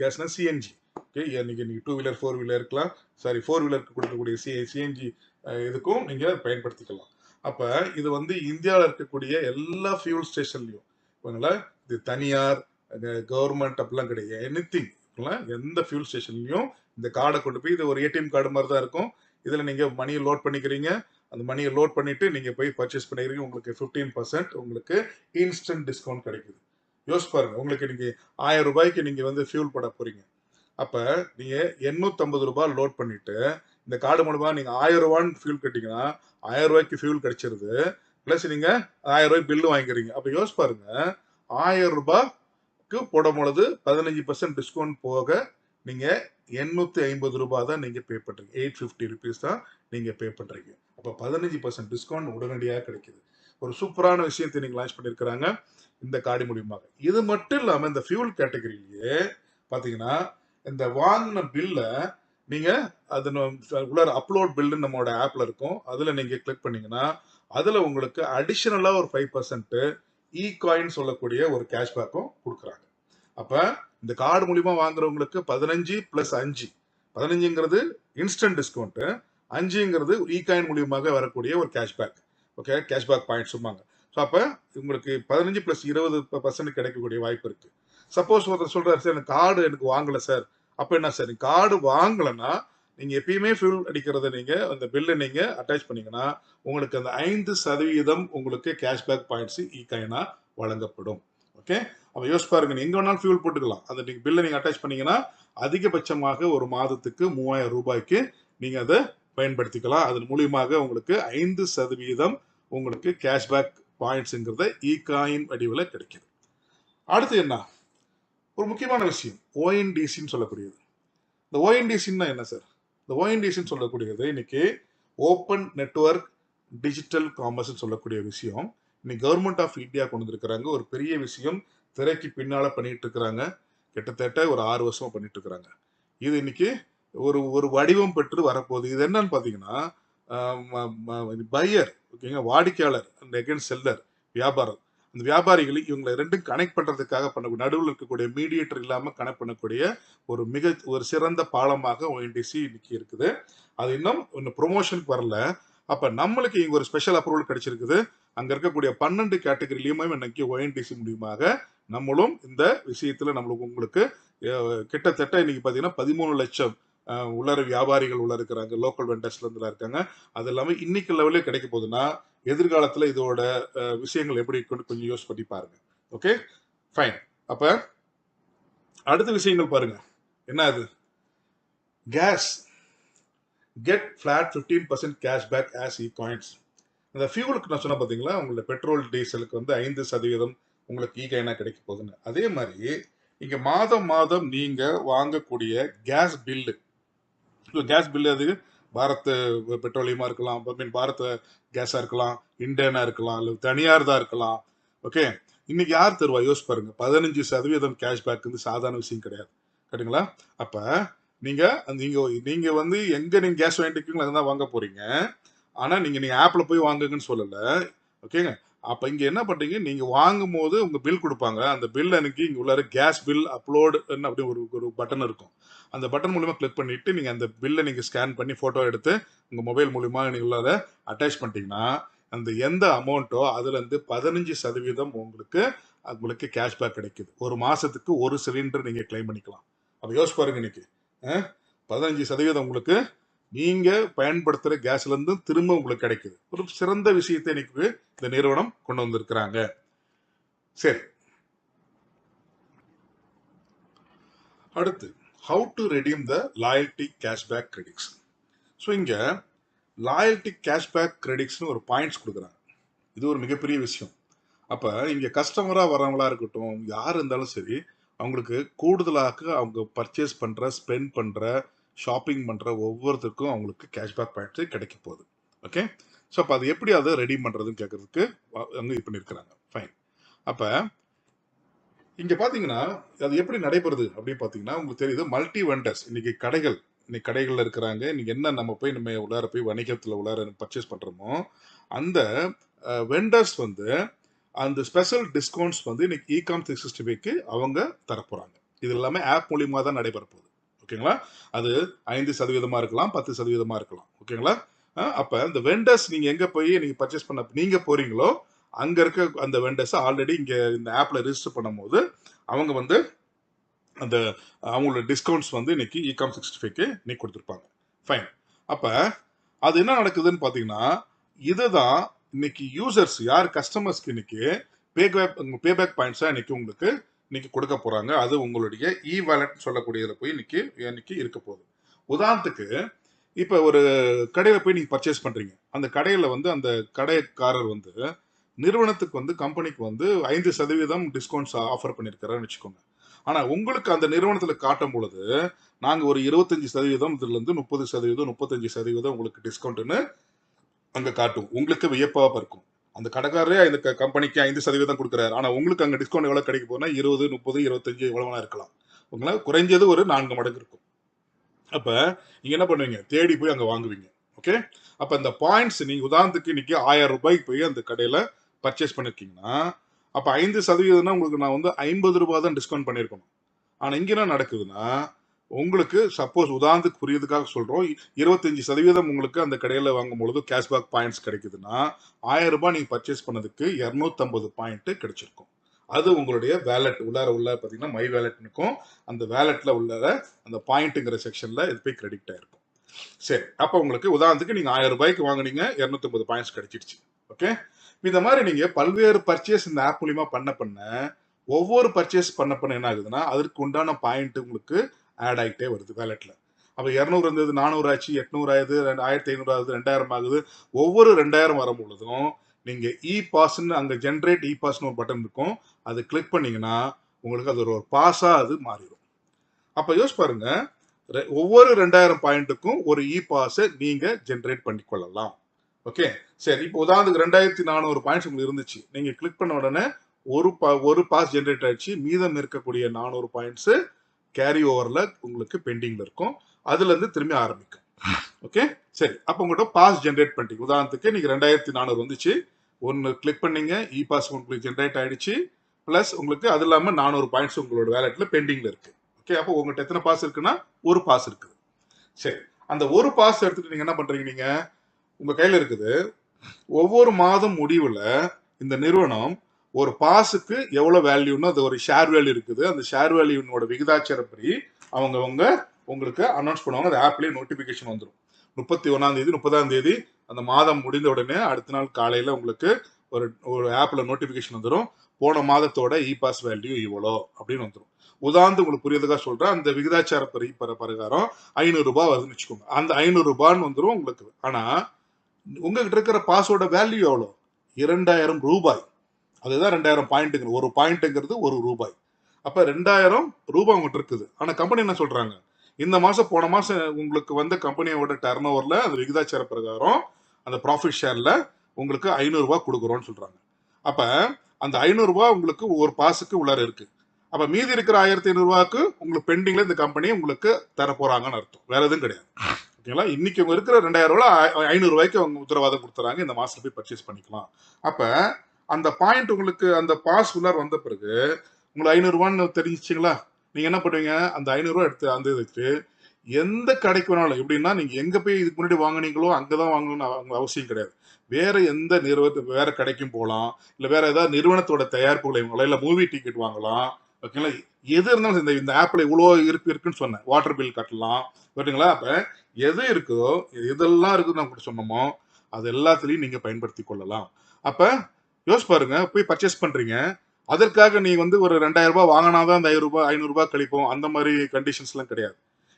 கேஸ்னா சிஎன்ஜி, ஓகே, இன்னைக்கு 2 வீலர் 4 வீலர் இருக்கலாம், சாரி 4 வீலருக்கு கொடுக்கக்கூடிய சிஎன்ஜி இதுக்கும் நீங்க பயன்படுத்திக்கலாம். அப்ப இது வந்து இந்தியாவில் இருக்கக்கூடிய எல்லா ஃபியூல் ஸ்டேஷன்லையும், இது தனியார் கவர்மெண்ட் அப்படிலாம் கிடையாது, எனிதிங், எந்த ஃபியூல் ஸ்டேஷன்லையும் இந்த கார்டை கொண்டு போய், இது ஒரு ஏடிஎம் கார்டு மாதிரி தான் இருக்கும். இதுல நீங்க மணியை லோட் பண்ணிக்கிறீங்க, அந்த மணியை லோட் பண்ணிட்டு நீங்க போய் பர்ச்சேஸ் பண்ணிக்கிறீங்க, உங்களுக்கு 15% உங்களுக்கு இன்ஸ்டன்ட் டிஸ்கவுண்ட் கிடைக்குது. யோசிச்சு பாருங்க, உங்களுக்கு நீங்க 1000 ரூபாய்க்கு நீங்க வந்து ஃபியூல் போட போறீங்க. அப்ப நீங்க 850 ரூபாய் லோட் பண்ணிட்டு இந்த கார்டு மூலமா நீங்க 1000 ரூபான்னு ஃபியூல் கட்டிங்கன்னா 1000 ரூபாய்க்கு ஃபியூல் கிடைச்சிருது. பிளஸ் நீங்க 1000 ரூபாய் பில்லு வாங்கிக்கிறீங்க. அப்ப யோசிச்சு பாருங்க, 1000 ரூபாய்க்கு போடும் பொழுது 15% டிஸ்கவுண்ட் போக நீங்க 850 ரூபாய் தான் நீங்க பே பண்றீங்க. 850 ருபீஸ் தான் நீங்க பே பண்றீங்க. அப்ப 15% டிஸ்கவுண்ட் உடனடியாக கிடைக்குது. ஒரு சூப்பரான விஷயத்தை நீங்க லான்ச் பண்ணிருக்கிறாங்க இந்த கார்டு மூலியமாக. இது மட்டும் இல்லாம இந்த ஃபியூல் கேட்டகரியிலேயே பாத்தீங்கன்னா இந்த வாங்கின பில்ல நீங்க அது உள்ள அப்லோட் பில்லு நம்மளோட ஆப்ல இருக்கும். அதுல நீங்க கிளிக் பண்ணீங்கன்னா அதுல உங்களுக்கு அடிஷனலா ஒரு 5% இ காயின் சொல்லக்கூடிய ஒரு கேஷ்பேக்கும் கொடுக்குறாங்க. அப்ப இந்த கார்டு மூலியமா வாங்குறவங்களுக்கு 15 + 5, 15ங்கிறது இன்ஸ்டன்ட் டிஸ்கவுண்ட், 5ங்கிறது இ காயின் மூலியமாக வரக்கூடிய ஒரு கேஷ்பேக். ஓகே, கேஷ்பேக் பாயிண்ட்ஸ் சொல்லுவாங்க. ஸோ அப்ப உங்களுக்கு 15 + 20% கிடைக்கக்கூடிய வாய்ப்பு இருக்கு. சப்போஸ் ஒருத்தர் சொல்றாரு, சார் எனக்கு கார்டு எனக்கு வாங்கல சார், அப்ப என்ன சார், கார்டு வாங்கலைன்னா நீங்க எப்பயுமே ஃபியூல் அடிக்கிறத நீங்க அந்த பில்லை நீங்க அட்டாச் பண்ணீங்கன்னா உங்களுக்கு அந்த 5% உங்களுக்கு கேஷ்பேக் பாயிண்ட்ஸ் இ காயினா வழங்கப்படும். ஓகே, அப்ப யோசிச்சு பாருங்க, எங்க வேணாலும் ஃபியூல் போட்டுக்கலாம். அந்த நீங்க பில்லை நீங்க அட்டாச் பண்ணீங்கன்னா அதிகபட்சமாக ஒரு மாதத்துக்கு 3000 ரூபாய்க்கு நீங்க அதை பயன்படுத்திக்கலாம். அதன் மூலியமாக உங்களுக்கு 5% உங்களுக்கு கேஷ்பேக் பாயிண்ட்ஸ்ங்கிறத இ காயின் வடிவில் கிடைக்குது. அடுத்து என்ன, ஒரு முக்கியமான விஷயம், ஓஎன்டிசின்னு சொல்லக்கூடியது. இந்த ஓஎன்டிசின்னா என்ன சார்? இந்த ஓஎன்டிசின்னு சொல்லக்கூடியது இன்னைக்கு ஓப்பன் நெட்வொர்க் டிஜிட்டல் காமர்ஸ் சொல்லக்கூடிய விஷயம். இன்னைக்கு கவர்மெண்ட் ஆஃப் இந்தியா கொண்டு வந்திருக்கிறாங்க. ஒரு பெரிய விஷயம், திரைக்கு பின்னால பண்ணிட்டு இருக்கிறாங்க. கிட்டத்தட்ட ஒரு 6 வருஷமா பண்ணிட்டு இருக்கிறாங்க. இது இன்னைக்கு ஒரு ஒரு வடிவம் பெற்று வரப்போகுது. இது என்னன்னு பாத்தீங்கன்னா பையர், ஓகேங்க, வாடிக்கையாளர், அண்ட் அகைன் செல்லர், வியாபாரம், இந்த வியாபாரிகளை இவங்களை ரெண்டும் கனெக்ட் பண்றதுக்காக பண்ணக்கூடிய நடுவில் இருக்கக்கூடிய மீடியேட்டர் இல்லாம கனெக்ட் பண்ணக்கூடிய ஒரு சிறந்த பாலமாக ONDC இன்னைக்கு இருக்குது. அது இன்னும் ப்ரொமோஷனுக்கு வரல. அப்ப நம்மளுக்கு இங்க ஒரு ஸ்பெஷல் அப்ரூவல் கிடைச்சிருக்குது. அங்க இருக்கக்கூடிய 12 கேட்டகரியிலுமே இன்னைக்கு ONDC மூலியமாக நம்மளும் இந்த விஷயத்துல உங்களுக்கு கிட்டத்தட்ட இன்னைக்கு பாத்தீங்கன்னா 13 லட்சம் உள்ளர வியாபாரிகள் உள்ள இருக்கிறாங்க, லோக்கல் வெண்டர்ஸ்ல இருந்து இருக்காங்க. அது எல்லாமே இன்னைக்கு லெவலே கிடைக்க போகுதுன்னா எதிர்காலத்துல இதோட விஷயங்கள் எப்படி இருக்குன்னு கொஞ்சம் யோசிச்சு பண்ணி பாருங்க. Okay fine. அப்ப அடுத்த விஷயங்கள் பாருங்க. என்ன அது? Gas get flat 15% cashback as e coins. இந்த ஃபியூலுக்கு நான் சொன்ன பார்த்தீங்களா, உங்களோட பெட்ரோல் டீசலுக்கு வந்து 5% உங்களுக்கு இ காயினா கிடைக்க போகுதுன்னு. அதே மாதிரி இங்க மாதம் மாதம் நீங்க வாங்கக்கூடிய கேஸ் பில்லு, கேஸ் பில்லு அது பாரத் பெட்ரோலியமா இருக்கலாம், பாரத் கேஸா இருக்கலாம், இண்டேனா இருக்கலாம், இல்லை தனியார் தான் இருக்கலாம். ஓகே, இன்னைக்கு யார் தருவா? யோசிச்சு பாருங்க. 15% கேஷ்பேக் வந்து சாதாரண விஷயம் கிடையாது. கரெக்டுங்களா? அப்ப நீங்க நீங்க வந்து எங்க நீங்க கேஸ் வாங்கிட்டு இருக்கீங்களோ அதான் வாங்க போறீங்க. ஆனா நீங்க ஆப்ல போய் வாங்குங்கன்னு சொல்லல. ஓகேங்க. அப்ப இங்க என்ன பண்றீங்க, நீங்க வாங்கும் போது உங்க பில் கொடுப்பாங்க. அந்த பில் அன்னைக்கு இங்க உள்ள கேஸ் பில் அப்லோட் அப்படி ஒரு பட்டன் இருக்கும். அந்த பட்டன் மூலமா கிளிக் பண்ணிட்டு நீங்க அந்த பில்லை நீங்க ஸ்கேன் பண்ணி போட்டோ எடுத்து உங்க மொபைல் மூலமா நீங்க உள்ள அட்டாச் பண்ணிட்டீங்கன்னா அந்த எந்த அமௌண்ட்டோ அதுல இருந்து 15% உங்களுக்கு கேஷ்பேக் கிடைக்குது. ஒரு மாசத்துக்கு ஒரு சிலிண்டர் நீங்க கிளைம் பண்ணிக்கலாம். அப்ப யோசிச்சு பாருங்க, இன்னைக்கு 15% உங்களுக்கு நீங்க பயன்படுத்துற கேஸ்ல இருந்து திரும்ப உங்களுக்கு கிடைக்குது. ஒரு சிறந்த விஷயத்தை இன்னைக்கு இந்த நிறுவனம் கொண்டு வந்திருக்கிறாங்க. சரி, அடுத்து how to redeem the loyalty cashback credits. So இங்க லாயல்டி கேஷ்பேக் கிரெடிட்ஸ்னு ஒரு பாயிண்ட்ஸ் கொடுக்குறாங்க. இது ஒரு மிகப்பெரிய விஷயம். அப்ப இங்க கஸ்டமரா வரவங்களா இருக்கட்டும், யார் இருந்தாலும் சரி, அவங்களுக்கு கூடுதலாக அவங்க பர்ச்சேஸ் பண்ற, ஸ்பெண்ட் பண்ற, ஷாப்பிங் பண்ற ஒவ்வொருத்தருக்கும் அவங்களுக்கு கேஷ்பேக் பாயிண்ட்ஸ் கிடைக்க போகுது. ஓகே, ஸோ அப்போ அது எப்படி அதை ரெடி பண்றதுன்னு கேட்கறதுக்கு அங்க இது பண்ணிருக்கிறாங்க. ஃபைன். அப்ப இங்க பாத்தீங்கன்னா அது எப்படி நடைபெறுது அப்படின்னு பாத்தீங்கன்னா உங்களுக்கு தெரியுது. மல்டி வெண்டர்ஸ் இன்னைக்கு கடைகள்ல இருக்கிறாங்க. இன்னைக்கு என்ன நம்ம உள்ளார போய் வணிகத்துல உள்ளார பர்ச்சேஸ் பண்றோமோ அந்த வெண்டர்ஸ் வந்து அந்த ஸ்பெஷல் டிஸ்கவுண்ட்ஸ் வந்து இன்னைக்கு இகாம் 365க்கு அவங்க தரப்போறாங்க. இது எல்லாமே ஆப் மூலியமா தான் நடைபெற போகுது. ஓகேங்களா? அது 5% இருக்கலாம், 10% இருக்கலாம். ஓகேங்களா? அப்ப இந்த வெண்டர்ஸ் நீங்க எங்க போய் நீங்க பர்ச்சேஸ் பண்ண நீங்க போறீங்களோ அங்க இருக்க அந்த வெண்டர்ஸ் ஆல்ரெடி இங்க இந்த ஆப்ல ரெஜிஸ்டர் பண்ணும் போது அவங்க வந்து அந்த அவங்களோட டிஸ்கவுண்ட்ஸ் வந்து இன்னைக்கு இகாம் 365க்கு இன்னைக்கு கொடுத்துருப்பாங்க. ஃபைன். அப்ப அது என்ன நடக்குதுன்னு பாத்தீங்கன்னா இதுதான் இன்னைக்கு யூசர்ஸ் யார் கஸ்டமர்ஸ்க்கு இன்னைக்கு பேபேக் பாயிண்ட்ஸா இன்னைக்கு கொடுக்க போறாங்க. அது உங்களுடைய இ வாலெட் சொல்லக்கூடியதுல போய் இன்னைக்கு இருக்க போகுது. உதாரணத்துக்கு இப்ப ஒரு கடையில போய் நீங்க பர்ச்சேஸ் பண்றீங்க. அந்த கடையில வந்து அந்த கடைக்காரர் வந்து நிறுவனத்துக்கு வந்து கம்பெனிக்கு வந்து 5% டிஸ்கவுண்ட்ஸ் ஆஃபர் பண்ணிருக்காருன்னு வச்சுக்கோங்க. ஆனா உங்களுக்கு அந்த நிறுவனத்துல காட்டும் பொழுது நாங்க ஒரு 25% இதுல இருந்து 30%, 35% உங்களுக்கு டிஸ்கவுண்ட்னு அங்க காட்டும். உங்களுக்கு வியப்பா இருக்கும். அந்த கடைக்காரரே இந்த கம்பெனிக்கு 5% கொடுக்குறாரு. ஆனா உங்களுக்கு அங்க டிஸ்கவுண்ட் எவ்வளவு கிடைக்க போனா 20, 30, 25 எவ்வளவு இருக்கலாம். உங்களால குறைஞ்சது ஒரு 4 மடங்கு இருக்கும். அப்ப நீங்க என்ன பண்ணுவீங்க, தேடி போய் அங்க வாங்குவீங்க. ஓகே, அப்ப இந்த பாயிண்ட்ஸ் நீங்க உதாரணத்துக்கு இன்னைக்கு 1000 ரூபாய்க்கு போய் அந்த கடையில பர்ச்சேஸ் பண்ணிருக்கீங்கன்னா அப்ப 5% உங்களுக்கு நான் வந்து 50 ரூபாய் தான் டிஸ்கவுண்ட் பண்ணிருக்கணும். ஆனா இங்க என்ன நடக்குதுன்னா உங்களுக்கு சப்போஸ் உதாரணத்துக்கு புரியுதுக்காக சொல்றோம், 25% உங்களுக்கு அந்த கடையில வாங்கும் பொழுது கேஷ்பேக் பாயிண்ட்ஸ் கிடைக்குதுன்னா 1000 ரூபாய் நீங்க பர்ச்சேஸ் பண்ணதுக்கு 250 பாயிண்ட் கிடைச்சிருக்கும். அது உங்களுடைய வேலெட் உள்ள பாத்தீங்கன்னா மை வேலெட்னுக்கும் அந்த வேலெட்ல உள்ள அந்த பாயிண்ட்ங்கிற செக்ஷன்ல இது போய் கிரெடிட் ஆயிருக்கும். சரி, அப்ப உங்களுக்கு உதாரணத்துக்கு நீங்க 1000 ரூபாய்க்கு வாங்குனீங்க, 250 பாயிண்ட்ஸ் கிடைச்சிருச்சு. ஓகே, இந்த மாதிரி நீங்க பல்வேறு பர்ச்சேஸ் இந்த ஆப் மூலியமா பண்ண ஒவ்வொரு பர்ச்சேஸ் பண்ண என்ன ஆகுதுன்னா அதற்கு உண்டான பாயிண்ட் உங்களுக்கு ஆட் ஆகிட்டே வருது வேலெட்ல. அப்ப 200 இருந்தது 400 ஆச்சு, 800 ஆகுது, 1500 ஆகுது, 2000 ஆகுது. ஒவ்வொரு 2000 வரும் பொழுதும் நீங்க இ பாஸ்ன்னு அங்க ஜென்ரேட் இ பாஸ்ன்னு ஒரு பட்டன் இருக்கும். அது கிளிக் பண்ணீங்கன்னா உங்களுக்கு அது ஒரு பாஸா அது மாறிடும். அப்ப யோசிச்சு பாருங்க, ஒவ்வொரு 2000 பாயிண்ட்டுக்கும் ஒரு இ பாஸை நீங்க ஜென்ரேட் பண்ணி கொள்ளலாம். ஓகே, சரி. இப்போ உதாரணத்துக்கு 2400 பாயிண்ட்ஸ் உங்களுக்கு இருந்துச்சு. நீங்க கிளிக் பண்ண உடனே ஒரு பாஸ் ஜென்ரேட் ஆயிடுச்சு. மீதம் இருக்கக்கூடிய 400 பாயிண்ட்ஸ் கேரி ஓவர்ல உங்களுக்கு பெண்டிங்ல இருக்கும். அதுல இருந்து திரும்பி ஆரம்பிக்கும். ஓகே, சரி. அப்ப உங்கள்கிட்ட பாஸ் ஜென்ரேட் பண்ணிட்டீங்க. உதாரணத்துக்கு நீங்க 2400 வந்துச்சு, ஒன்று கிளிக் பண்ணீங்க, இ பாஸ் உங்களுக்கு ஜென்ரேட் ஆயிடுச்சு. ப்ளஸ் உங்களுக்கு அது இல்லாமல் 400 பாயிண்ட்ஸ் உங்களோட வேலெட்டில் பெண்டிங்கில் இருக்கு. ஓகே, அப்போ உங்கள்கிட்ட எத்தனை பாஸ் இருக்குன்னா ஒரு பாஸ் இருக்குது. சரி, அந்த ஒரு பாஸ் எடுத்துட்டு நீங்கள் என்ன பண்ணுறீங்க, நீங்கள் உங்கள் கையில் இருக்குது. ஒவ்வொரு மாதம் முடிவில் இந்த நிறுவனம் ஒரு பாஸுக்கு எவ்வளோ வேல்யூன்னு அது ஒரு ஷேர் வேல்யூ இருக்குது. அந்த ஷேர் வேல்யூனோட விகிதாச்சாரப்படி அவங்க உங்களுக்கு அனௌன்ஸ் பண்ணுவாங்க. அது ஆப்லேயே நோட்டிஃபிகேஷன் வந்துடும். 31ஆம் தேதி 30ஆம் தேதி அந்த மாதம் முடிந்த உடனே அடுத்த நாள் காலையில் உங்களுக்கு ஒரு ஆப்பில் நோட்டிஃபிகேஷன் வந்துடும். போன மாதத்தோட இ பாஸ் வேல்யூ இவ்வளோ அப்படின்னு வந்துடும். உதாரணத்துக்கு உங்களுக்கு புரியுதுக்காக சொல்கிறேன். அந்த விகிதாச்சார பிரகாரம் 500 ரூபாய் வருதுன்னு வச்சுக்கோங்க. அந்த 500 ரூபான்னு வந்துடும் உங்களுக்கு. ஆனால் உங்ககிட்ட இருக்கிற பாஸோட வேல்யூ எவ்வளோ? 2000 ரூபாய். அதுதான் 2000 பாயிண்ட்டுங்கிறது. ஒரு பாயிண்ட்டுங்கிறது ஒரு ரூபாய். அப்போ 2000 ரூபாய் உங்கள்கிட்ட இருக்குது. ஆனால் கம்பெனி என்ன சொல்கிறாங்க, இந்த மாதம் போன மாதம் உங்களுக்கு வந்து கம்பெனியோட டர்ன் ஓவரில் அந்த விகிதாச்சார பிரகாரம் அந்த ப்ராஃபிட் ஷேரில் உங்களுக்கு 500 ரூபாய் கொடுக்குறோன்னு சொல்கிறாங்க. அப்போ அந்த 500 ரூபாய் உங்களுக்கு ஒரு பாஸுக்கு உள்ளார இருக்குது. அப்போ மீதி இருக்கிற 1500 ரூபாய்க்கு உங்களுக்கு பெண்டிங்கில் இந்த கம்பெனி உங்களுக்கு தர போகிறாங்கன்னு அர்த்தம். வேறு எதுவும் கிடையாது. ஓகேங்களா? இன்னைக்கு அவங்க இருக்கிற 2000 ரூபாய் 500 ரூபாய்க்கு அவங்க உத்தரவாதம் கொடுத்துறாங்க. இந்த மாதத்தில் போய் பர்ச்சேஸ் பண்ணிக்கலாம். அப்போ அந்த பாயிண்ட் உங்களுக்கு அந்த பாஸ் உள்ளார் வந்த பிறகு உங்களுக்கு 500 ரூபான்னு தெரிஞ்சிச்சிங்களா? நீங்கள் என்ன பண்ணுவீங்க, அந்த 500 ரூபா எடுத்து அந்த இதுக்கு எந்த கடைக்கு வேணாலும், எப்படின்னா நீங்கள் எங்கே போய் இதுக்கு முன்னாடி வாங்கினீங்களோ அங்கே தான் வாங்கணும்னு அவசியம் கிடையாது. வேற எந்த நிறுவனத்துக்கு வேற கடைக்கும் போகலாம். இல்லை வேற ஏதாவது நிறுவனத்தோட தயாரிப்புகளை வாங்கலாம். இல்லை மூவி டிக்கெட் வாங்கலாம். ஓகேங்களா? எது இருந்தாலும் இந்த ஆப்பில் இவ்வளோ இருக்குன்னு சொன்னேன். வாட்டர் பில் கட்டலாம். ஓகேங்களா? அப்போ எது இருக்குதோ, எதெல்லாம் இருக்குதுன்னு நம்ம சொன்னோமோ அது எல்லாத்துலேயும் நீங்கள் பயன்படுத்தி கொள்ளலாம். அப்போ யோசிச்சு பாருங்க, போய் பர்ச்சேஸ் பண்ணுறீங்க. அதற்காக நீ வந்து ஒரு 2000 ரூபாய் வாங்கினாதான் அந்த 500 ரூபாய் கழிப்போம். அந்த மாதிரி கண்டிஷன்ஸ்லாம் கிடையாது.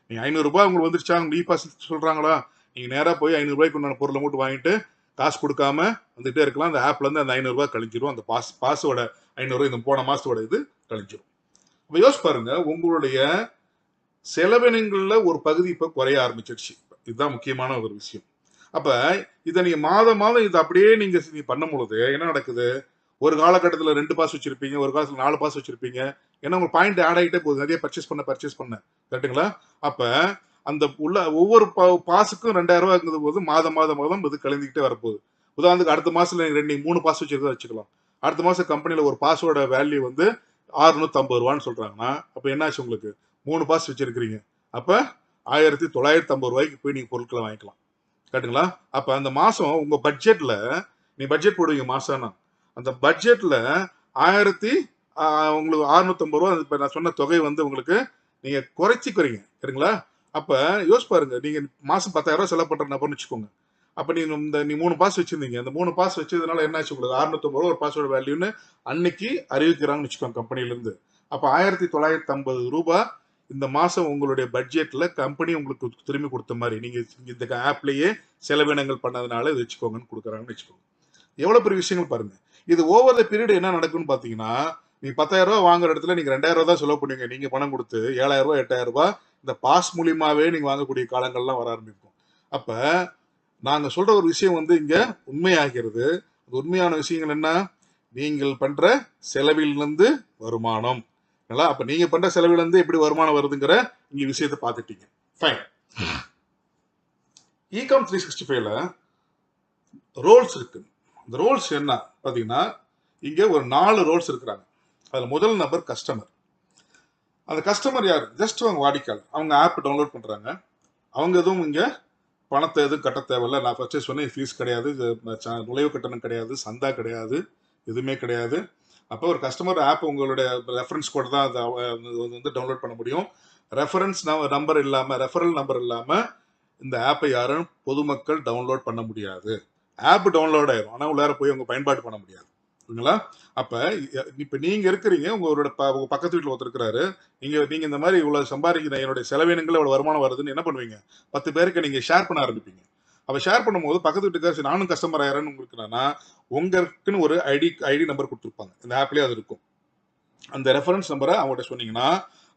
நீங்கள் 500 ரூபாய் உங்களுக்கு வந்துருச்சா, உங்களுக்கு இ பாஸ் சொல்கிறாங்களா, நீங்கள் நேராக போய் 500 ரூபாய்க்கு உண்டான பொருளை மட்டும் வாங்கிட்டு காசு கொடுக்காம வந்துகிட்டே இருக்கலாம். அந்த ஆப்லேருந்து அந்த 500 ரூபாய் கழிஞ்சிரும். அந்த பாஸோட 500 ரூபாய் இந்த போன மாதத்தோட இது கழிஞ்சிரும். இப்போ யோசிச்சு பாருங்க, உங்களுடைய செலவினங்களில் ஒரு பகுதி இப்போ குறைய ஆரம்பிச்சிருச்சு. இதுதான் முக்கியமான ஒரு விஷயம். அப்போ இதை நீங்கள் மாதம் இதை அப்படியே நீங்கள் பண்ணும் பொழுது என்ன நடக்குது, ஒரு காலகட்டத்தில் 2 பாஸ் வச்சிருப்பீங்க, ஒரு காலத்தில் 4 பாஸ் வச்சிருப்பீங்க. ஏன்னா உங்க பாயிண்ட் ஆட் ஆகிட்டே போகுது, நிறைய பர்ச்சேஸ் பண்ண கரெக்டுங்களா? அப்போ அந்த உள்ள ஒவ்வொரு பாஸுக்கும் 2000 ரூபாய் இருக்கிறது போது மாதம் இது கலந்துக்கிட்டே வரப்போகுது. உதாரணத்துக்கு அடுத்த மாதத்தில் நீங்கள் 3 பாஸ் வச்சிருந்தா வச்சுக்கலாம். அடுத்த மாதம் கம்பெனியில் ஒரு பாஸோட வேல்யூ வந்து 650 ரூபான்னு சொல்கிறாங்கன்னா அப்போ என்னாச்சு, உங்களுக்கு 3 பாஸ் வச்சிருக்கிறீங்க. அப்போ 1950 ரூபாய்க்கு போய் நீங்கள் பொருட்களை வாங்கிக்கலாம். கரெக்டுங்களா? அப்போ அந்த மாதம் உங்கள் பட்ஜெட்டில் நீ பட்ஜெட் போடுவீங்க மாதம்னா, அந்த பட்ஜெட்டில் உங்களுக்கு 650 ரூபா இப்போ நான் சொன்ன தொகை வந்து உங்களுக்கு நீங்கள் குறைச்சிக்கிறீங்க. சரிங்களா? அப்போ யோசிச்சு பாருங்க, நீங்கள் மாதம் 10,000 ரூபா செலவு பண்ணுற நபர்னு வச்சுக்கோங்க. அப்போ நீ 3 பாஸ் வச்சுருந்தீங்க. அந்த 3 பாஸ் வச்சதுனால என்ன ஆச்சு, உங்களுக்கு 650 ரூபா ஒரு பாஸோட வேல்யூன்னு அன்னைக்கு அறிவிக்கிறாங்கன்னு வச்சுக்கோங்க கம்பெனிலேருந்து. அப்போ 1950 ரூபா இந்த மாதம் உங்களுடைய பட்ஜெட்டில் கம்பெனி உங்களுக்கு திரும்பி கொடுத்த மாதிரி நீங்கள் இந்த ஆப்லேயே செலவினங்கள் பண்ணதுனால இது வச்சுக்கோங்கன்னு கொடுக்குறாங்கன்னு வச்சுக்கோங்க. எவ்வளோ பெரிய விஷயங்கள் பாருங்கள். இது ஓவர் த பீரியட் என்ன நடக்கும்னு பார்த்தீங்கன்னா, நீங்கள் 10,000 ரூபா வாங்குற இடத்துல நீங்கள் 2000 ரூபா தான் செலவு பண்ணுவீங்க. நீங்கள் பணம் கொடுத்து 7,000 ரூபா 8,000 ரூபா இந்த பாஸ் மூலியமாகவே நீங்கள் வாங்கக்கூடிய காலங்கள்லாம் வர ஆரம்பிக்கும். அப்போ நாங்கள் சொல்கிற ஒரு விஷயம் வந்து இங்கே உண்மையாகிறது. அது உண்மையான விஷயங்கள் என்ன, நீங்கள் பண்ணுற செலவிலிருந்து வருமானம். அப்போ நீங்கள் பண்ணுற செலவிலிருந்து எப்படி வருமானம் வருதுங்கிற இங்கே விஷயத்தை பார்த்துட்டீங்க. ஃபைன். இகாம் 365ல ரோல்ஸ் இருக்கு. இந்த ரோல்ஸ் என்ன பார்த்தீங்கன்னா, இங்கே ஒரு 4 ரோல்ஸ் இருக்கிறாங்க. அதில் முதல் நபர் கஸ்டமர். அந்த கஸ்டமர் யார், ஜஸ்ட் அவங்க வாடிக்கையாளர். அவங்க ஆப் டவுன்லோட் பண்ணுறாங்க. அவங்க எதுவும் இங்கே பணத்தை எதுவும் கட்ட தேவையில்லை. நான் பர்ச்சேஸ் பண்ணி ஃபீஸ் கிடையாது, நுழைவு கட்டணம் கிடையாது, சந்தா கிடையாது, எதுவுமே கிடையாது. அப்போ ஒரு கஸ்டமர் ஆப் உங்களுடைய ரெஃபரன்ஸ் கோட் தான் அதை வந்து டவுன்லோட் பண்ண முடியும். ரெஃபரன்ஸ் நம்பர் இல்லாமல், ரெஃபரல் நம்பர் இல்லாமல் இந்த ஆப்பை யாரும் பொதுமக்கள் டவுன்லோட் பண்ண முடியாது. ஆப் டவுன்லோட் ஆயிரும், ஆனால் உள்ளார போய் அவங்க பயன்பாடு பண்ண முடியாது. ஓகேங்களா? அப்போ இப்போ நீங்கள் இருக்கிறீங்க, உங்களோட பக்கத்து வீட்டில் ஒருத்தர் இருக்கிறாரு. நீங்கள் இந்த மாதிரி இவ்வளோ சம்பாதிக்கிற என்னுடைய செலவினங்கள் இவ்வளோ வருமானம் வருதுன்னு என்ன பண்ணுவீங்க, 10 பேருக்கு நீங்கள் ஷேர் பண்ண ஆரம்பிப்பீங்க. அப்போ ஷேர் பண்ணும்போது பக்கத்து வீட்டுக்காரர் நானும் கஸ்டமர் ஆயிரேன்னு உங்களுக்கு உங்களுக்குன்னு ஒரு ஐடி நம்பர் கொடுத்துருப்பாங்க. இந்த ஆப்லேயே அது இருக்கும். அந்த ரெஃபரன்ஸ் நம்பரை அவங்கள்ட்ட சொன்னீங்கன்னா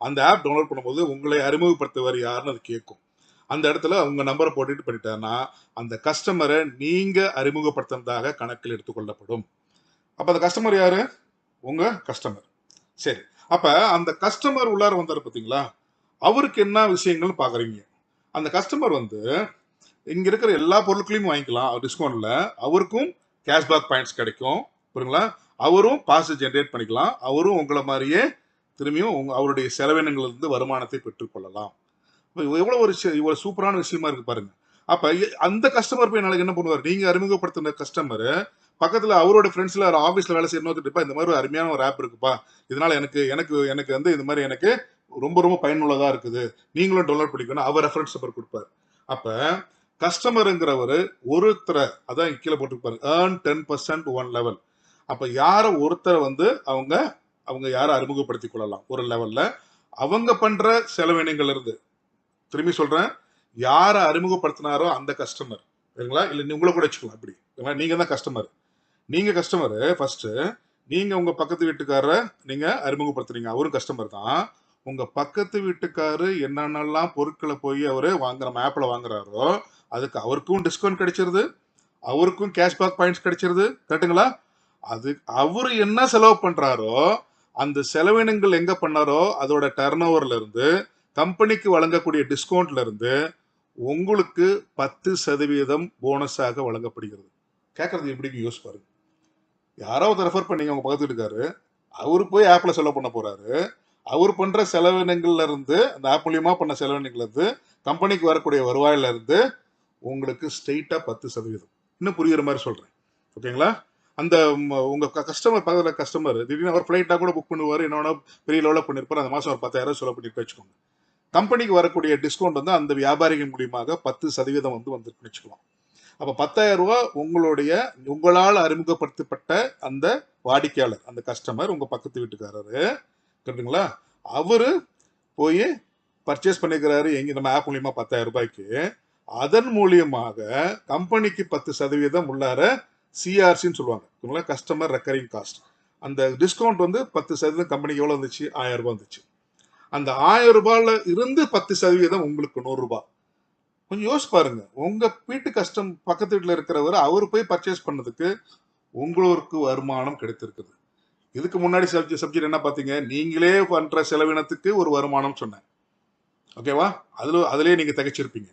அந்த ஆப் டவுன்லோட் பண்ணும்போது உங்களை அறிமுகப்படுத்துவார் யாருன்னு அது கேட்கும். அந்த இடத்துல உங்க நம்பரை போட்டுட்டு பண்ணிட்டாருன்னா அந்த கஸ்டமரை நீங்க அறிமுகப்படுத்துறதாக கணக்கில் எடுத்துக்கொள்ளப்படும். அப்ப அந்த கஸ்டமர் யாரு, உங்க கஸ்டமர். சரி, அப்ப அந்த கஸ்டமர் உள்ளார வந்தாரு பார்த்தீங்களா, அவருக்கு என்ன விஷயங்கள் பாக்குறீங்க. அந்த கஸ்டமர் வந்து இங்க இருக்கிற எல்லா பொருட்களையும் வாங்கிக்கலாம் டிஸ்கவுண்ட்ல, அவருக்கும் கேஷ்பேக் பாயிண்ட்ஸ் கிடைக்கும். புரியுங்களா? அவரும் பாஸ் ஜென்ரேட் பண்ணிக்கலாம். அவரும் உங்களை மாதிரியே திரும்பியும் அவருடைய செலவினங்களிலிருந்து வருமானத்தை பெற்றுக்கொள்ளலாம். எவ்வளவு இவ்வளவு சூப்பரான விஷயமா இருக்கு பாருங்க. அப்ப அந்த கஸ்டமர் போய் நாளைக்கு என்ன பண்ணுவார்? நீங்க அறிமுகப்படுத்தின கஸ்டமர் பக்கத்துல அவரோட ஃப்ரெண்ட்ஸ்ல ஆபீஸ்ல வேலை செய்யணும், இந்த மாதிரி ஒரு அருமையான ஒரு ஆப் இருக்குப்பா, இதனால எனக்கு எனக்கு எனக்கு வந்து இந்த மாதிரி எனக்கு ரொம்ப ரொம்ப பயனுள்ளதா இருக்குது, நீங்களும் டவுன்லோட் பண்ணிக்கணும், அவர் ரெஃபரன்ஸ் நம்பர் கொடுப்பாரு. அப்ப கஸ்டமருங்கிறவர் ஒருத்தரை அதான் கீழே போட்டுருப்பாரு, earn 10% ஒன் லெவல். அப்ப யார ஒருத்தரை வந்து அவங்க அவங்க யாரை அறிமுகப்படுத்திக் கொள்ளலாம் ஒரு லெவல்ல, அவங்க பண்ற செலவினங்கள் இருந்து. திரும்பி சொல்றேன், யாரை அறிமுகப்படுத்தினாரோ அந்த கஸ்டமர், சரிங்களா? இல்ல உங்களை கூட வச்சுக்கலாம். அப்படி நீங்க தான் கஸ்டமர். நீங்க கஸ்டமர் ஃபர்ஸ்ட், நீங்க உங்க பக்கத்து வீட்டுக்காரரை நீங்க அறிமுகப்படுத்துறீங்க, அவரும் கஸ்டமர் தான். உங்க பக்கத்து வீட்டுக்காரு என்னென்னலாம் பொருட்களை போய் அவரு வாங்குற ஆப்ல வாங்குறாரோ அதுக்கு அவருக்கும் டிஸ்கவுண்ட் கிடைச்சிருது, அவருக்கும் கேஷ்பேக் பாயிண்ட்ஸ் கிடைச்சிருது. கரெக்டுங்களா? அது அவரு என்ன செலவு பண்றாரோ அந்த செலவினங்கள் எங்க பண்ணாரோ அதோட டர்ன் ஓவர்ல இருந்து, கம்பெனிக்கு வழங்கக்கூடிய டிஸ்கவுண்ட்ல இருந்து உங்களுக்கு 10% போனஸாக வழங்கப்படுகிறது. கேட்கறது எப்படி யோசிச்சு பாருங்க. யாராவது ரெஃபர் பண்ணீங்க உங்க பக்கத்து வீட்டுக்காரு, அவரு போய் ஆப்ல செலவு பண்ண போறாரு. அவர் பண்ற செலவினங்கள்ல இருந்து, அந்த ஆப் மூலியமா பண்ண செலவினங்கள்ல இருந்து, கம்பெனிக்கு வரக்கூடிய வருவாயில இருந்து உங்களுக்கு ஸ்ட்ரெயிட்டா 10%. இன்னும் புரியுற மாதிரி சொல்றேன். ஓகேங்களா? அந்த உங்க கஸ்டமர் பக்கத்துல கஸ்டமர் திடீர்னு அவர் ஃபிளைட்டா கூட புக் பண்ணுவாரு, என்னோட பெரிய லெவலில் பண்ணிருப்பாரு, அந்த மாசம் ஒரு 10,000 செலவு பண்ணிட்டு வச்சுக்கோங்க. கம்பெனிக்கு வரக்கூடிய டிஸ்கவுண்ட் வந்து அந்த வியாபாரிகள் மூலியமாக 10% வந்து வந்துருக்குன்னு வச்சுக்கலாம். அப்ப 10,000 ரூபாய் உங்களால் அறிமுகப்படுத்தப்பட்ட அந்த வாடிக்கையாளர், அந்த கஸ்டமர் உங்க பக்கத்து வீட்டுக்காரரு, கரெக்டுங்களா? அவரு போய் பர்ச்சேஸ் பண்ணிக்கிறாரு எங்க நம்ம ஆப் மூலியமா 10,000 ரூபாய்க்கு. அதன் மூலியமாக கம்பெனிக்கு 10% உள்ளார சிஆர்சின்னு சொல்லுவாங்க, கஸ்டமர் ரெக்கரிங் காஸ்ட். அந்த டிஸ்கவுண்ட் வந்து 10% கம்பெனிக்கு எவ்வளவு வந்துச்சு? 1000 ரூபாய் வந்துச்சு. அந்த 1000 ரூபாயில இருந்து 10% உங்களுக்கு 100 ரூபாய். கொஞ்சம் யோசிச்சு பாருங்க. உங்க வீட்டு பக்கத்து வீட்டுல இருக்கிறவர் அவரு போய் பர்ச்சேஸ் பண்ணதுக்கு உங்களுக்கு வருமானம் கிடைத்திருக்குது. இதுக்கு முன்னாடி சப்ஜெக்ட் என்ன பாத்தீங்க? நீங்களே பண்ற செலவினத்துக்கு ஒரு வருமானம் சொன்னேன். ஓகேவா? அதுலயே நீங்க திகைச்சிருப்பீங்க.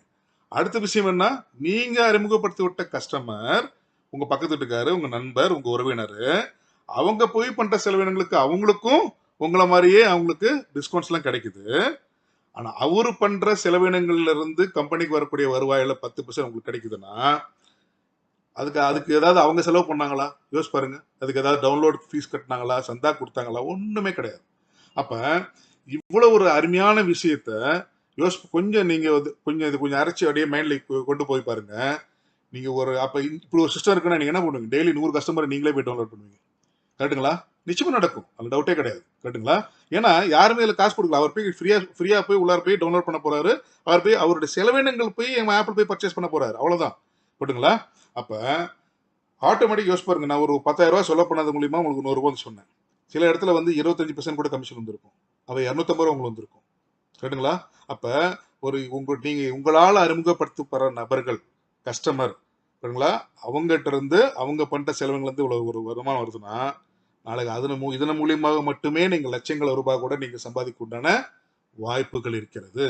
அடுத்த விஷயம் என்ன? நீங்க அறிமுகப்படுத்தி விட்ட கஸ்டமர் உங்க பக்கத்து வீட்டுக்காரு, உங்க நண்பர், உங்க உறவினர், அவங்க போய் பண்ற செலவினங்களுக்கு அவங்களுக்கும் உங்களை மாதிரியே அவங்களுக்கு டிஸ்கவுண்ட்ஸ் எல்லாம் கிடைக்குது. ஆனா அவரு பண்ற செலவினங்கள்ல இருந்து கம்பெனிக்கு வரக்கூடிய வருவாயில 10% உங்களுக்கு கிடைக்குதுன்னா அதுக்கு ஏதாவது அவங்க செலவு பண்ணாங்களா? யோசிச்சு பாருங்க. அதுக்கு ஏதாவது டவுன்லோட் ஃபீஸ் கட்டினாங்களா? சந்தா கொடுத்தாங்களா? ஒண்ணுமே கிடையாது. அப்ப இவ்வளவு ஒரு அருமையான விஷயத்த கொஞ்சம் நீங்க கொஞ்சம் அரைச்சி அப்படியே மைண்ட்ல கொண்டு போய் பாருங்க. நீங்க அப்ப இப்படி ஒரு சிஸ்டம் இருக்குன்னா நீங்க என்ன பண்ணுவீங்க? டெய்லி 100 கஸ்டமர் நீங்களே போய் டவுன்லோட் பண்ணுவீங்க. கரெக்டுங்களா? நிச்சயமா நடக்கும். அந்த டவுட்டே கிடையாது. கரெக்டுங்களா? ஏன்னா யாருமே இதுல காசு கொடுக்கல. அவர் போய் ஃப்ரீயா போய் உள்ளார போய் டவுன்லோட் பண்ண போறாரு. அவர் போய் அவருடைய செலவினங்கள் போய் எங்க ஆப்பிள் போய் பர்ச்சேஸ் பண்ண போறாரு. அவ்வளவுதான். கரெக்டுங்களா? அப்ப ஆட்டோமேட்டிக் யோசிச்சு பாருங்க. நான் ஒரு 10,000 ரூபாய் செலவு பண்ணது மூலியமா உங்களுக்கு 100 ரூபாய் சொன்னேன். சில இடத்துல வந்து 25% கூட கமிஷன் வந்திருக்கும். அவை 250 ரூபாய் உங்களுக்கு வந்திருக்கும். கரெக்டுங்களா? அப்ப நீங்க உங்களால அறிமுகப்படுத்தப்படுற நபர்கள், கஸ்டமர், சரிங்களா? அவங்ககிட்ட இருந்து அவங்க பண்ற செலவுகள் இருந்து இவ்வளவு ஒரு வருமானம் வருதுன்னா நாளைக்கு இதன் மூலியமாக மட்டுமே நீங்க லட்சங்கள் ரூபாய் கூட நீங்க சம்பாதிக்க உண்டான வாய்ப்புகள் இருக்கிறது.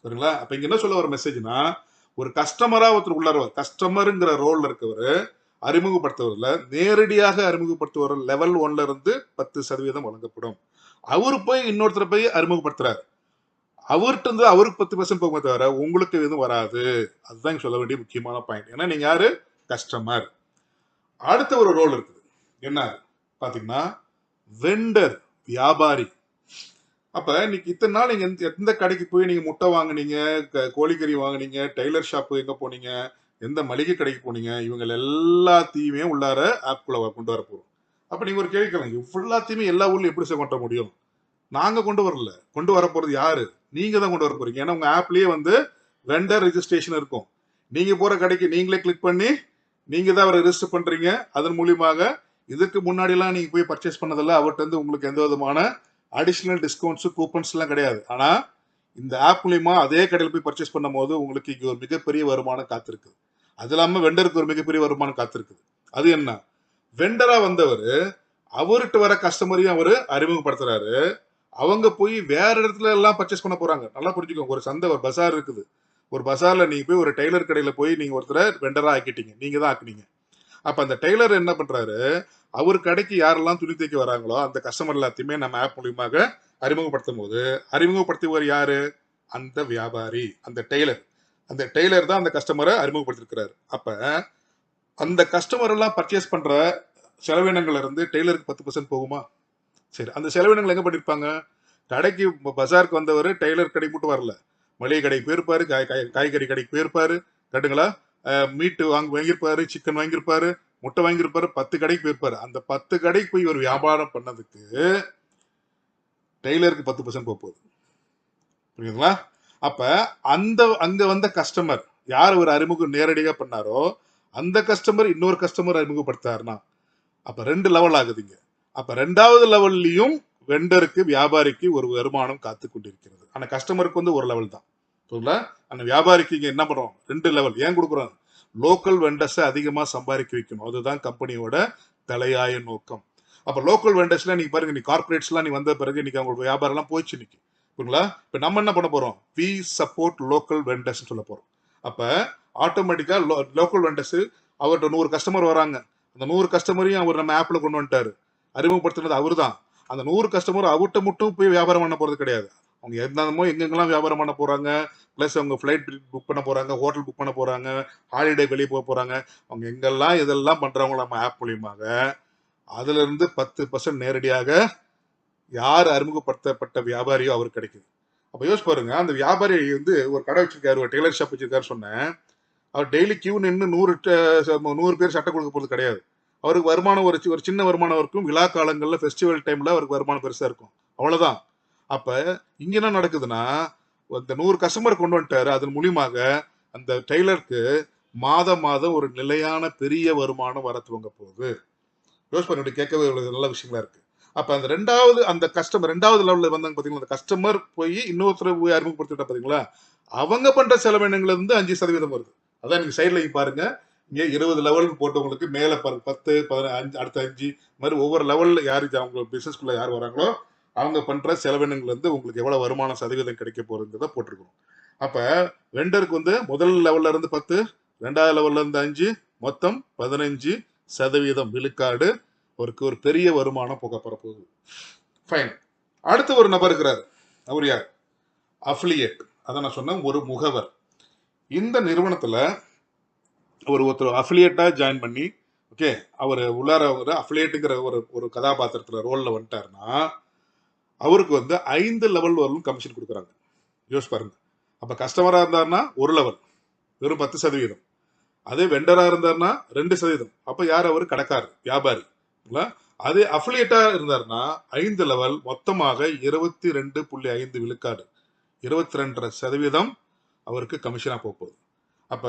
சரிங்களா? அப்ப இங்க என்ன சொல்ல வர மெசேஜ்னா, ஒரு கஸ்டமரா ஒருத்தர் உள்ளார், கஸ்டமருங்கிற ரோல்ல இருக்கவர் அறிமுகப்படுத்துவதில் நேரடியாக அறிமுகப்படுத்துவர் லெவல் 1ல இருந்து 10% வழங்கப்படும். அவரு போய் இன்னொருத்தரை போய் அறிமுகப்படுத்துறாரு, அவர்கிட்ட இருந்து அவருக்கு 10% போகுமே தவிர உங்களுக்கு எதுவும் வராது. அதுதான் சொல்ல வேண்டிய முக்கியமான பாயிண்ட். ஏன்னா நீங்க யாரு? கஸ்டமர். அடுத்த ஒரு ரோல் இருக்குது. என்ன பாத்தீங்கன்னா, வெண்டர், வியாபாரி. அப்ப இன்னைக்கு இத்தனை நாள் நீங்க எந்த கடைக்கு போய் நீங்க முட்டை வாங்குனீங்க, கோழிக்கறி வாங்குனீங்க, டெய்லர் ஷாப் எங்க போனீங்க, எந்த மளிகை கடைக்கு போனீங்க, இவங்க எல்லாத்தையுமே உள்ளார ஆப்குள்ள கொண்டு வர போறோம். அப்ப நீங்க ஒரு கேள்வி கேட்கலாம், எல்லாத்தையுமே எல்லா ஊர்லயும் எப்படி கொண்டு வர முடியும்? நாங்க கொண்டு வரல. கொண்டு வர போறது யாரு? நீங்க தான் கொண்டு வர போறீங்க. ஏன்னா உங்க ஆப்லயே வந்து வெண்டர் ரெஜிஸ்ட்ரேஷன் இருக்கும். நீங்க போற கடைக்கு நீங்களே கிளிக் பண்ணி நீங்க தான் அவரை ரெஜிஸ்டர் பண்றீங்க. அதன் மூலியமாக இதுக்கு முன்னாடி எல்லாம் நீங்க போய் பர்ச்சேஸ் பண்ணதில்ல, அவர்கிட்ட இருந்து உங்களுக்கு எந்த விதமான அடிஷனல் டிஸ்கவுண்ட்ஸ், கூப்பன்ஸ் எல்லாம் கிடையாது. ஆனா இந்த ஆப் மூலியமா அதே கடையில் போய் பர்ச்சேஸ் பண்ணும் போது உங்களுக்கு இங்க ஒரு மிகப்பெரிய வருமானம் காத்திருக்குது. அது இல்லாம வெண்டருக்கு ஒரு மிகப்பெரிய வருமானம் காத்திருக்குது. அது என்ன? வெண்டரா வந்தவர் அவர்கிட்ட வர கஸ்டமரையும் அவரு அறிமுகப்படுத்துறாரு. அவங்க போய் வேற இடத்துல எல்லாம் பர்ச்சேஸ் பண்ண போறாங்க. நல்லா புரிஞ்சுக்கோங்க. ஒரு சந்தை, ஒரு பசார் இருக்குது. ஒரு பசார்ல நீங்க போய் ஒரு டெய்லர் கடையில போய் நீங்க ஒருத்தரை வெண்டரா ஆக்கிட்டீங்க. நீங்க தான் ஆக்குனீங்க. அப்ப அந்த டெய்லர் என்ன பண்றாரு, அவர் கடைக்கு யாரெல்லாம் துணி தைக்க வராங்களோ அந்த கஸ்டமர் எல்லாத்தையுமே நம்ம ஆப் மூலியமாக அறிமுகப்படுத்தும் போது, அறிமுகப்படுத்துவர் யாரு? அந்த வியாபாரி, அந்த டெய்லர். அந்த டெய்லர் தான் அந்த கஸ்டமரை அறிமுகப்படுத்திருக்கிறாரு. அப்ப அந்த கஸ்டமர் எல்லாம் பர்ச்சேஸ் பண்ற செலவினங்கள்ல இருந்து டெய்லருக்கு 10% போகுமா? சரி, அந்த செலவினங்கள் எங்க பண்ணிருப்பாங்க? கடைக்கு பஜாருக்கு வந்தவர் டெய்லர் கடைக்கு மட்டும் வரல, மளிகை கடைக்கு போயிருப்பாரு, காய்கறி கடைக்கு போயிருப்பாரு, கட்டுங்களா, மீட்டு வாங்கியிருப்பாரு, சிக்கன் வாங்கியிருப்பாரு, முட்டை வாங்கியிருப்பாரு, 10 கடைக்கு போயிருப்பாரு. அந்த 10 கடைக்கு போய் ஒரு வியாபாரம் பண்ணதுக்கு டெய்லருக்கு 10% போகுது. புரியுதுங்களா? அப்ப அங்க வந்த கஸ்டமர் யார் ஒரு அறிமுகம் நேரடியா பண்ணாரோ அந்த கஸ்டமர் இன்னொரு கஸ்டமர் அறிமுகப்படுத்தாருன்னா அப்ப 2 லெவல் ஆகுதுங்க. அப்ப 2வது லெவல்லையும் வெண்டருக்கு வியாபாரிக்கு ஒரு வருமானம் காத்து கொண்டிருக்கிறது. ஆனா கஸ்டமருக்கு வந்து ஒரு லெவல் தான். புரியுங்களா? அந்த வியாபாரிக்கு இங்க என்ன பண்றோம்? 2 லெவல். ஏன் கொடுக்குறோம்? லோக்கல் வெண்டர்ஸை அதிகமா சம்பாதிக்க வைக்கணும். அதுதான் கம்பெனியோட தலையாய நோக்கம். அப்ப லோக்கல் வெண்டர்ஸ்ல நீங்க பாருங்க, நீ கார்பரேட்ஸ்லாம் நீ வந்த பிறகு இன்னைக்கு அவங்க வியாபாரம் எல்லாம் போயிடுச்சு இன்னைக்கு. புரியுங்களா? இப்ப நம்ம என்ன பண்ண போறோம்? வி சப்போர்ட் லோக்கல் வெண்டர்ஸ் சொல்ல போறோம். அப்ப ஆட்டோமேட்டிக்கா லோக்கல் வெண்டர்ஸ் அவர்கிட்ட 100 கஸ்டமர் வராங்க. அந்த 100 கஸ்டமரையும் அவர் நம்ம ஆப்ல கொண்டு வந்துட்டாரு. அறிமுகப்படுத்தினது அவரு தான். அந்த 100 கஸ்டமர் அவர்கிட்ட மட்டும் போய் வியாபாரம் பண்ண போறது கிடையாது. அவங்க என்னமோ எங்கெங்கெல்லாம் வியாபாரம் பண்ண போறாங்க, பிளஸ் அவங்க ஃபிளைட் புக் பண்ண போறாங்க, ஹோட்டல் புக் பண்ண போறாங்க, ஹாலிடே வெளியே போக போறாங்க, அவங்க எங்கெல்லாம் இதெல்லாம் பண்றவங்க நம்ம ஆப் மூலியமாக அதுல இருந்து 10% நேரடியாக யார் அறிமுகப்படுத்தப்பட்ட வியாபாரியோ அவருக்கு கிடைக்குது. அப்ப யோசிச்சு பாருங்க, அந்த வியாபாரி வந்து ஒரு கடை வச்சிருக்காரு, ஒரு டெய்லர் ஷாப் வச்சிருக்காரு சொன்னேன். அவர் டெய்லி கியூ நின்று 100 பேர் சட்டை கொடுக்க போறது கிடையாது. அவருக்கு வருமானம் ஒரு சின்ன வருமானம் இருக்கும். விழா காலங்கள்ல ஃபெஸ்டிவல் டைம்ல அவருக்கு வருமானம் பெருசா இருக்கும். அவ்வளவுதான். அப்ப இங்க என்ன நடக்குதுன்னா, இந்த 100 கஸ்டமர் கொண்டு வந்துட்டாரு. அதன் மூலியமாக அந்த டெய்லருக்கு மாதம் ஒரு நிலையான பெரிய வருமானம் வர துவங்க போகுது. யோசிச்சு பண்ணி கேட்கவே நல்ல விஷயங்களா இருக்கு. அப்ப அந்த அந்த கஸ்டமர் 2வது லெவல்ல வந்தாங்க பாத்தீங்களா, அந்த கஸ்டமர் போய் இன்னொருத்தரை போய் அறிமுகப்படுத்திட்டா பாத்தீங்களா, அவங்க பண்ற செலவினங்கள்ல இருந்து 5% வருது. அதான் நீங்க சைட்ல பாருங்க, இங்க 20 லெவல் போட்டவங்களுக்கு மேல பாருங்க 10, 15, அடுத்த 5 மாதிரி ஒவ்வொரு லெவல்ல யாரு அவங்க பிசினஸ்குள்ள யார் வராங்களோ அவங்க பண்ற செலவினங்கள்ல இருந்து உங்களுக்கு எவ்வளவு வருமான சதவீதம் கிடைக்க போறதுன்றத போட்டிருக்கோம். அப்ப வெண்டருக்கு வந்து முதல் லெவல்ல இருந்து 10, 2வது லெவல்ல இருந்து 5, மொத்தம் 15% விழுக்காடு அவருக்கு ஒரு பெரிய வருமானம் போக போகுது. ஃபைன். அடுத்து ஒரு நபர் இருக்கிறார். அவர் யார்? அஃபிலியேட். அதான் நான் சொன்னேன், ஒரு முகவர். இந்த நிறுவனத்துல ஒருத்தர் அஃபிலியேட்டா ஜாயின் பண்ணி, ஓகே, அவர் உள்ளார ஒரு அஃபிலியேட்டுங்கிற ஒரு கதாபாத்திரத்துல ரோல்ல வந்துட்டாருன்னா அவருக்கு வந்து 5 லெவல் வரலும் கமிஷன் கொடுக்குறாங்க. யோசிச்சு பாருங்க. அப்ப கஸ்டமரா இருந்தாருன்னா ஒரு லெவல், வெறும் 10%. அதே வெண்டரா இருந்தாருன்னா 2%. அப்ப யார்? அவர் கடைக்காரர், வியாபாரி. அதே அஃபிலியேட்டா இருந்தாருன்னா 5 லெவல், மொத்தமாக 22.5 விழுக்காடு, 22% அவருக்கு கமிஷனா போகுது. அப்ப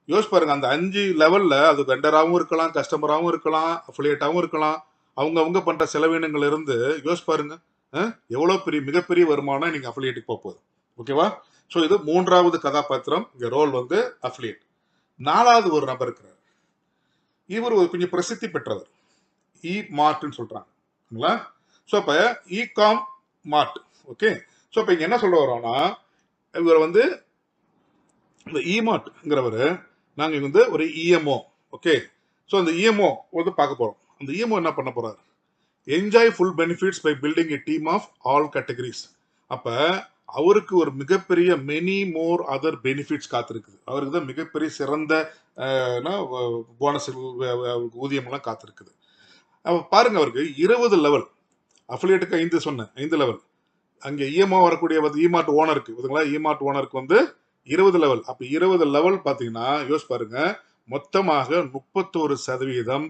யோசிச்சு பாருங்க, அந்த 5 லெவல்ல அது வெண்டராகவும் இருக்கலாம், கஸ்டமராகவும் இருக்கலாம், அஃபிலியேட்டாகவும் இருக்கலாம். அவங்க பண்ற செலவினங்கள் இருந்து யோசிச்சு பாருங்க, எவ்வளவு பெரிய மிகப்பெரிய வருமானம் நீங்க அஃபிலியேட்டுக்கு போகுது. ஓகேவா? சோ இது 3வது கதாபாத்திரம். இங்க ரோல் வந்து அஃபிலியேட். 4வது ஒரு நபர் இருக்கிறார். இவர் ஒரு கொஞ்சம் பிரசித்தி பெற்றவர். இ மார்ட்னு சொல்றாங்க. சோ அப்ப இ காம் மார்ட். ஓகே. சோ அப்ப இங்க என்ன சொல்ல வரோம்னா, இவர் வந்து இந்த இ மார்ட்ங்கிறவர் நாங்க வந்து ஒரு இஎம்ஓ. ஓகே. சோ அந்த இஎம்ஓ வந்து பார்க்க போறோம். அந்த இஎம்ஓ என்ன பண்ண போறாரு? Enjoy full benefits by building a team of all categories. அப்ப அவருக்கு ஒரு மிகப்பெரிய மெனி மோர் அதர் பெனிஃபிட்ஸ் காத்திருக்குது. அவருக்கு தான் மிகப்பெரிய சிறந்த போனஸ், ஊதியம் எல்லாம் காத்திருக்குது. பாருங்க, அவருக்கு 20 லெவல். அஃபிலியேட்டுக்கு 5 சொன்னேன், 5 லெவல். அங்க இஎம்ஓ வரக்கூடிய இமார்ட் ஓனருக்கு இமார்ட் ஓனருக்கு வந்து 20 லெவல். அப்ப 20 லெவல் பாத்தீங்கன்னா யோசிச்சு பாருங்க, மொத்தமாக 31%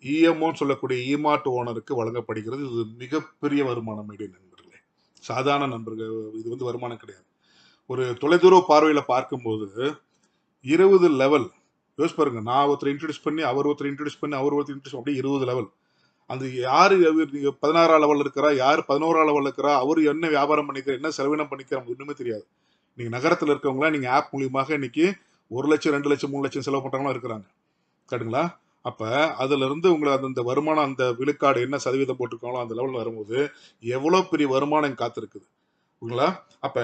இஎம்ஓன்னு சொல்லக்கூடிய இமார்ட் ஓனருக்கு வழங்கப்படுகிறது. இது மிகப்பெரிய வருமானம் நண்பர்களே. சாதாரண நண்பர்கள் இது வந்து வருமானம் கிடையாது. ஒரு தொலைதூர பார்வையில பார்க்கும்போது 20 லெவல் யோசிச்சு பாருங்க. நான் ஒருத்தர் இன்ட்ரோடியூஸ் பண்ணி, அவர் ஒருத்தர் இன்ட்ரோடியூஸ் பண்ணி, அவர் ஒருத்தர் இன்ட்ரோடியூஸ் அப்படி 20 லெவல். அந்த யாரு 16 லெவல் இருக்கிறா, யாரு 11 லெவல் இருக்கிறா, அவரு என்ன வியாபாரம் பண்ணிக்கிற, என்ன செலவினம் பண்ணிக்கிற ஒண்ணுமே தெரியாது. நீங்க நகரத்துல இருக்கவங்களா நீங்க ஆப் மூலியமாக இன்னைக்கு 1 லட்சம், 2 லட்சம், 3 லட்சம் செலவு பண்றவங்களும் இருக்கிறாங்க. கேட்டுங்களா? அப்ப அதுல இருந்து உங்களை அந்த வருமானம், அந்த விழுக்காடு என்ன சதவீதம் போட்டிருக்காங்களோ அந்த லெவல் வரும்போது எவ்வளவு பெரிய வருமானம் காத்திருக்குது. ஓகேங்களா? அப்ப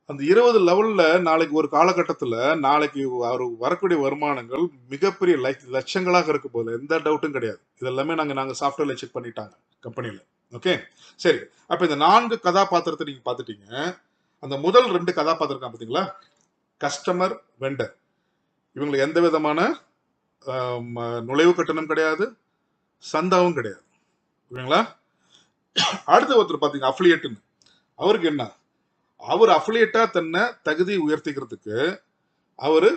அந்த 20 லெவல்ல நாளைக்கு ஒரு காலகட்டத்துல நாளைக்கு அவர் வரக்கூடிய வருமானங்கள் மிகப்பெரிய லட்சங்களாக இருக்க போகுது, எந்த டவுட்டும் கிடையாது. இதெல்லாமே நாங்க சாஃப்ட்வேர்ல செக் பண்ணிட்டாங்க கம்பெனில. ஓகே, சரி. அப்ப இந்த 4 கதாபாத்திரத்தை நீங்க பாத்துட்டீங்க. அந்த முதல் 2 கதாபாத்திரம் இருக்காங்க பாத்தீங்களா, கஸ்டமர், வெண்டர். இவங்களுக்கு எந்த விதமான நுழைவு கட்டணம் கிடையாது, சந்தாவும் கிடையாது. ஓகேங்களா? அடுத்த ஒருத்தர் பாத்தீங்க அஃபிலியேட்னு. அவருக்கு என்ன, அவர் அஃபிலியேட்டா தன்னை தகுதி உயர்த்திக்கிறதுக்கு அவரு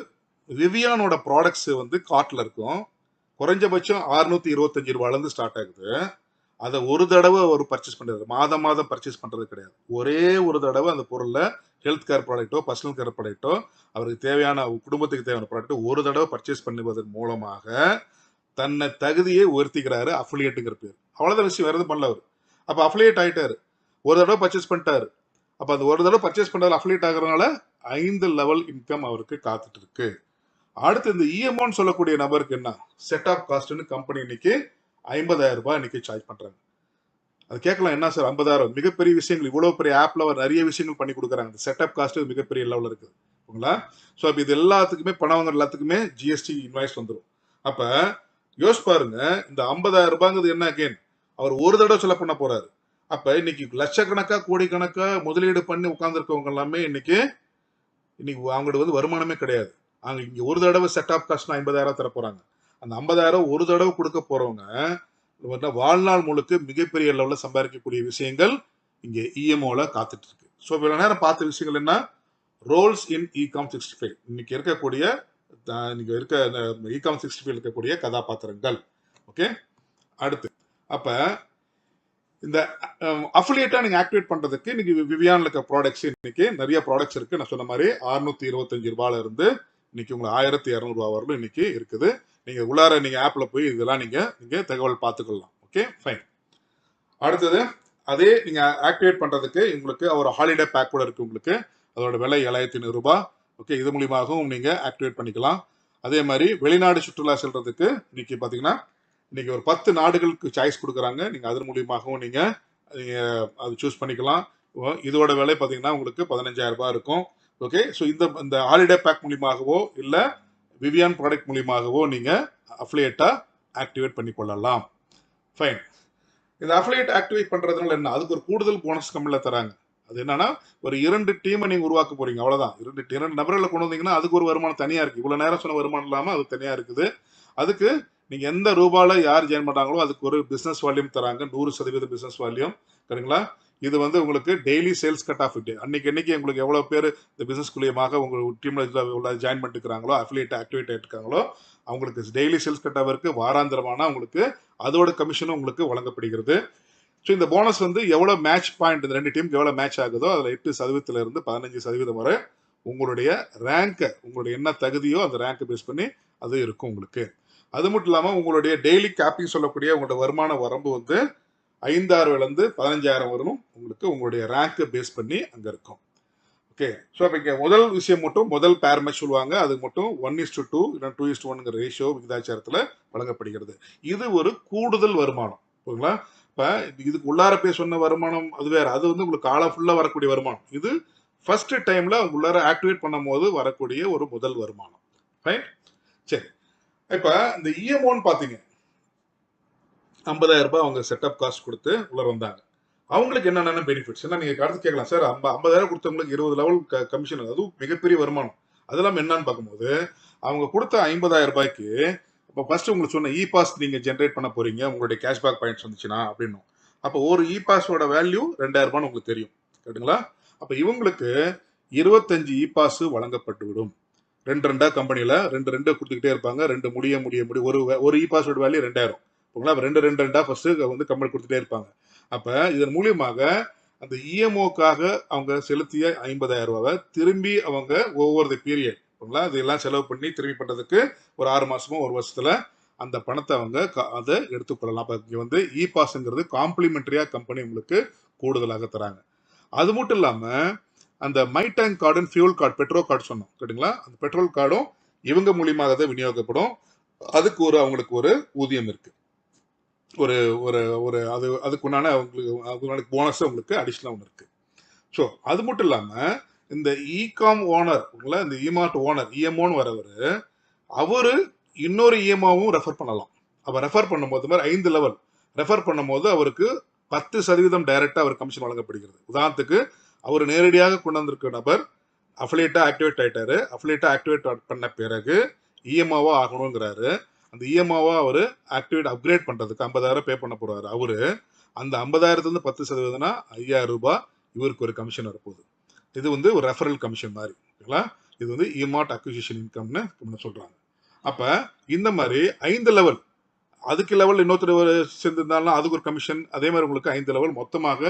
விவியானோட ப்ராடக்ட்ஸ் வந்து கார்ட்ல இருக்கும். குறைஞ்சபட்சம் 625 ரூபாயிலிருந்து ஸ்டார்ட் ஆகுது. அதை ஒரு தடவை அவர் பர்ச்சேஸ் பண்றது, மாதம் மாதம் பர்ச்சேஸ் பண்றது கிடையாது. ஒரே ஒரு தடவை அந்த பொருளை, ஹெல்த் கேர் ப்ராடக்ட்டோ பர்சனல் கேர் ப்ராடக்ட்டோ அவருக்கு தேவையான குடும்பத்துக்கு தேவையான ப்ராடக்ட்டோ ஒரு தடவை பர்ச்சேஸ் பண்ணுவதன் மூலமாக தன்னை தகுதியை உயர்த்திக்கிறாரு அஃபிலியேட்டுங்கிற பேர். அவ்வளவுதான் விஷயம், வேற எதுவும் பண்ணல அவர். அப்ப அஃபிலியேட் ஆயிட்டாரு, ஒரு தடவை பர்ச்சேஸ் பண்ணிட்டாரு. அப்ப அந்த ஒரு தடவை பர்ச்சேஸ் பண்றதுல அஃபிலியேட் ஆகுறதுனால 5 லெவல் இன்கம் அவருக்கு காத்துட்டு இருக்கு. அடுத்து இந்த இஎம்ஓன்னு சொல்லக்கூடிய நபருக்கு என்ன, செட் ஆஃப் காஸ்ட்னு கம்பெனி இன்னைக்கு 50,000 ரூபாய் இன்னைக்கு சார்ஜ் பண்றாங்க. அது கேட்கலாம், என்ன சார் 50,000, மிகப்பெரிய விஷயங்கள், இவ்வளவு பெரிய ஆப்ல நிறைய விஷயங்கள் பண்ணி கொடுக்குறாங்க, செட்டப் காஸ்ட் மிகப்பெரிய லெவலில் இருக்குது. ஓகேங்களா? ஸோ அப்போ இது எல்லாத்துக்குமே பணம் எல்லாத்துக்குமே ஜிஎஸ்டி இன்வாய்ஸ் வந்துடும். அப்ப யோசிச்சு பாருங்க, இந்த 50,000 ரூபாங்கிறது என்ன, அகேன் அவர் ஒரு தடவை செலவு பண்ண போறாரு. அப்ப இன்னைக்கு லட்சக்கணக்கா கோடிக்கணக்கா முதலீடு பண்ணி உட்கார்ந்துருக்கவங்க எல்லாமே இன்னைக்கு அவங்களோட வந்து வருமானமே கிடையாது. அங்க இங்க ஒரு தடவை செட் ஆப் காஸ்ட் 50,000 தர போறாங்க. அந்த 50,000 ஒரு தடவை கொடுக்க போறவங்க வாழ்நாள் முழுக்க மிகப்பெரிய லெவலில் சம்பாதிக்கக்கூடிய விஷயங்கள் இங்க இஎம்ஓல காத்துட்டு இருக்கு. ஸோ இவ்வளவு நேரம் பார்த்த விஷயங்கள் என்ன, ரோல்ஸ் இன் இகாம் 65 இன்னைக்கு இருக்கக்கூடிய இகாம் 65 இருக்கக்கூடிய கதாபாத்திரங்கள். ஓகே, அடுத்து அப்ப இந்த அஃபிலியேட்டா நீங்க ஆக்டிவேட் பண்றதுக்கு இன்னைக்கு விவியான்ல இருக்க ப்ராடக்ட்ஸ் இன்னைக்கு நிறைய ப்ராடக்ட்ஸ் இருக்கு. நான் சொன்ன மாதிரி 625 ரூபாயில இருந்து இன்னைக்கு உங்களுக்கு 1,200 ரூபாய் வரலும் இன்னைக்கு இருக்குது. நீங்க உள்ளார நீங்க ஆப்ல போய் இதெல்லாம் நீங்க தகவல் பார்த்துக்கலாம். Okay, fine. அடுத்தது அதே நீங்க ஆக்டிவேட் பண்றதுக்கு உங்களுக்கு ஒரு ஹாலிடே பேக் கூட இருக்கு. உங்களுக்கு அதோட விலை 7,500 ரூபாய். ஓகே, இது மூலியமாகவும் நீங்க ஆக்டிவேட் பண்ணிக்கலாம். அதே மாதிரி வெளிநாடு சுற்றுலா செல்றதுக்கு இன்னைக்கு பாத்தீங்கன்னா இன்னைக்கு ஒரு 10 நாடுகளுக்கு சாய்ஸ் கொடுக்குறாங்க. நீங்க அதன் மூலியமாகவும் நீங்க அது சூஸ் பண்ணிக்கலாம். இதோட விலை பாத்தீங்கன்னா உங்களுக்கு 15,000 ரூபாய் இருக்கும். ஓகே, ஸோ இந்த ஹாலிடே பேக் மூலியமாகவோ இல்ல விவியான் ப்ராடக்ட் மூலியமாகவோ நீங்க அஃபிலியேட்டா ஆக்டிவேட் பண்ணி கொள்ளலாம். ஃபைன். இந்த அஃபிலியேட் ஆக்டிவேட் பண்றதுனால என்ன, அதுக்கு ஒரு கூடுதல் போனஸ் கம்பெனில தராங்க. அது என்னன்னா, ஒரு 2 டீமை நீங்க உருவாக்க போறீங்க, அவ்வளவுதான். 2 நபர்களை கொண்டு வந்தீங்கன்னா அதுக்கு ஒரு வருமானம் தனியா இருக்கு. இவ்வளவு நேரம் சொன்ன வருமானம் இல்லாம அது தனியா இருக்குது. அதுக்கு நீங்க எந்த ரூபால யார் ஜாயின் பண்றாங்களோ அதுக்கு ஒரு பிசினஸ் வால்யூம் தராங்க, 100% பிசினஸ் வால்யூம். சரிங்களா? இது வந்து உங்களுக்கு டெய்லி சேல்ஸ் கட் ஆஃப். அன்னைக்கு உங்களுக்கு எவ்வளவு பேர் இந்த பிசினஸ் மூலியமாக உங்க டீம்ல ஜாயின் பண்ணிருக்காங்களோ, அஃபிலியேட் ஆக்டிவேட் ஆயிருக்காங்களோ அவங்களுக்கு டெய்லி சேல்ஸ் கட் ஆஃப் இருக்கு. வாராந்திரமான உங்களுக்கு அதோட கமிஷனும் உங்களுக்கு வழங்கப்படுகிறது. ஸோ இந்த போனஸ் வந்து எவ்வளவு மேட்ச் பாயிண்ட், இந்த 2 டீமுக்கு எவ்வளவு மேட்ச் ஆகுதோ அதுல 8% இருந்து 15% வரை உங்களுடைய ரேங்கை, உங்களுடைய என்ன தகுதியோ அந்த ரேங்கை பேஸ் பண்ணி அது இருக்கும் உங்களுக்கு. அது மட்டும் இல்லாம உங்களுடைய டெய்லி கேப்பிங் சொல்லக்கூடிய உங்களுடைய வருமான வரம்பு வந்து 5,000 இருந்து 15,000 வரணும் உங்களுக்கு, உங்களுடைய ரேங்கை பேஸ் பண்ணி அங்க இருக்கும். ஓகே, ஸோ அப்போ இங்கே முதல் விஷயம் மட்டும், முதல் பேர் மேட்ச் சொல்லுவாங்க, அது மட்டும் 1:2 இல்லை 2:1 ரேஷியோ விகிதாச்சாரத்தில் வழங்கப்படுகிறது. இது ஒரு கூடுதல் வருமானம். ஓகேங்களா? இப்போ இதுக்கு உள்ளார போய் சொன்ன வருமானம் அது வேற, அது வந்து உங்களுக்கு காலம் ஃபுல்லாக வரக்கூடிய வருமானம். இது ஃபர்ஸ்ட் டைம்ல உள்ளார ஆக்டிவேட் பண்ணும் போது வரக்கூடிய ஒரு முதல் வருமானம். ரைட்? சரி, இப்போ இந்த இஎம்ஓன்னு பார்த்தீங்க, 50,000 ரூபாய் அவங்க செட்டப் காஸ்ட் கொடுத்து உள்ள வந்தாங்க. அவங்களுக்கு என்னென்ன பெனிஃபிட்ஸ், ஏன்னா நீங்க அடுத்து கேட்கலாம், சார் 50,000 கொடுத்தவங்களுக்கு 20 லெவல் கமிஷன், அதுவும் மிகப்பெரிய வருமானம், அதெல்லாம் என்னன்னு பார்க்கும்போது அவங்க கொடுத்த 50,000 ரூபாய்க்கு இப்போ ஃபர்ஸ்ட் உங்களுக்கு சொன்ன இ பாஸ் நீங்க ஜென்ரேட் பண்ண போறீங்க, உங்களுடைய கேஷ்பேக் பாயிண்ட்ஸ் வந்துச்சுன்னா அப்படின்னு. அப்போ ஒரு இ பாஸோட வேல்யூ 2,000 ரூபான்னு உங்களுக்கு தெரியும், கேட்டுங்களா? அப்போ இவங்களுக்கு 25 இ பாஸ் வழங்கப்பட்டு விடும். 2 கம்பெனியில 2 கொடுத்துக்கிட்டே இருப்பாங்க. 2 முடிய ஒரு இ பாஸோட வேல்யூ 2,000. ஓகேங்களா? 2 ஃபர்ஸ்ட் வந்து கம்பெனி கொடுத்துட்டே இருப்பாங்க. அப்ப இதன் மூலியமாக அந்த இஎம்ஓக்காக அவங்க செலுத்திய 50,000 ரூபாவை திரும்பி அவங்க ஒவ்வொரு பீரியட் இதெல்லாம் செலவு பண்ணி திரும்பி பண்றதுக்கு ஒரு 6 மாசமோ 1 வருஷத்துல அந்த பணத்தை அவங்க அதை எடுத்துக்கொள்ளலாம். அப்ப இங்க வந்து இ பாஸ்ங்கிறது காம்ப்ளிமெண்டரியா கம்பெனி உங்களுக்கு கூடுதலாக தராங்க. அது மட்டும் இல்லாம அந்த my tank card, fuel card, petrol card சொன்னோம், கேட்டுங்களா? அந்த பெட்ரோல் கார்டும் இவங்க மூலியமாக தான் விநியோகிக்கப்படும். அதுக்கு அவங்களுக்கு ஒரு ஊதியம் இருக்கு, ஒரு ஒரு ஒரு அதுக்குண்டான உங்களுக்கு போனஸ் உங்களுக்கு அடிஷனல் ஒன்று இருக்கு. ஸோ அது மட்டும் இல்லாம இந்த இகாம் ஓனர், இந்த இமார்ட் ஓனர் இஎம்ஓன்னு வரவர், அவரு இன்னொரு இஎம்ஓவும் ரெஃபர் பண்ணலாம். அப்ப ரெஃபர் பண்ணும்போது மாதிரி 5 லெவல் ரெஃபர் பண்ணும்போது அவருக்கு 10% டைரக்டா அவர் கமிஷன் வழங்கப்படுகிறது. உதாரணத்துக்கு அவர் நேரடியாக கொண்டு வந்திருக்க நபர் அஃபிலியேட்டா ஆக்டிவேட் ஆயிட்டாரு. அஃபிலியேட்டா ஆக்டிவேட் பண்ண பிறகு இஎம்ஓவா ஆகணுங்கிறாரு. அந்த இஎம்ஓவா அவரு ஆக்டிவேட் அப்கிரேட் பண்றதுக்கு 50,000 பே பண்ண போறாரு. அவரு அந்த 50,000 10%னா 5,000 ரூபாய் இவருக்கு ஒரு கமிஷன் வரப்போகுது. இது வந்து ஒரு ரெஃபரல் கமிஷன் மாதிரி. இது வந்து இமார்ட் அக்விசிஷன் இன்கம்னு சொல்றாங்க. அப்ப இந்த மாதிரி 5 லெவல், அதுக்கு லெவல் இன்னொருத்தர் சேர்ந்திருந்தாலும் அதுக்கு ஒரு கமிஷன், அதே மாதிரி உங்களுக்கு 5 லெவல் மொத்தமாக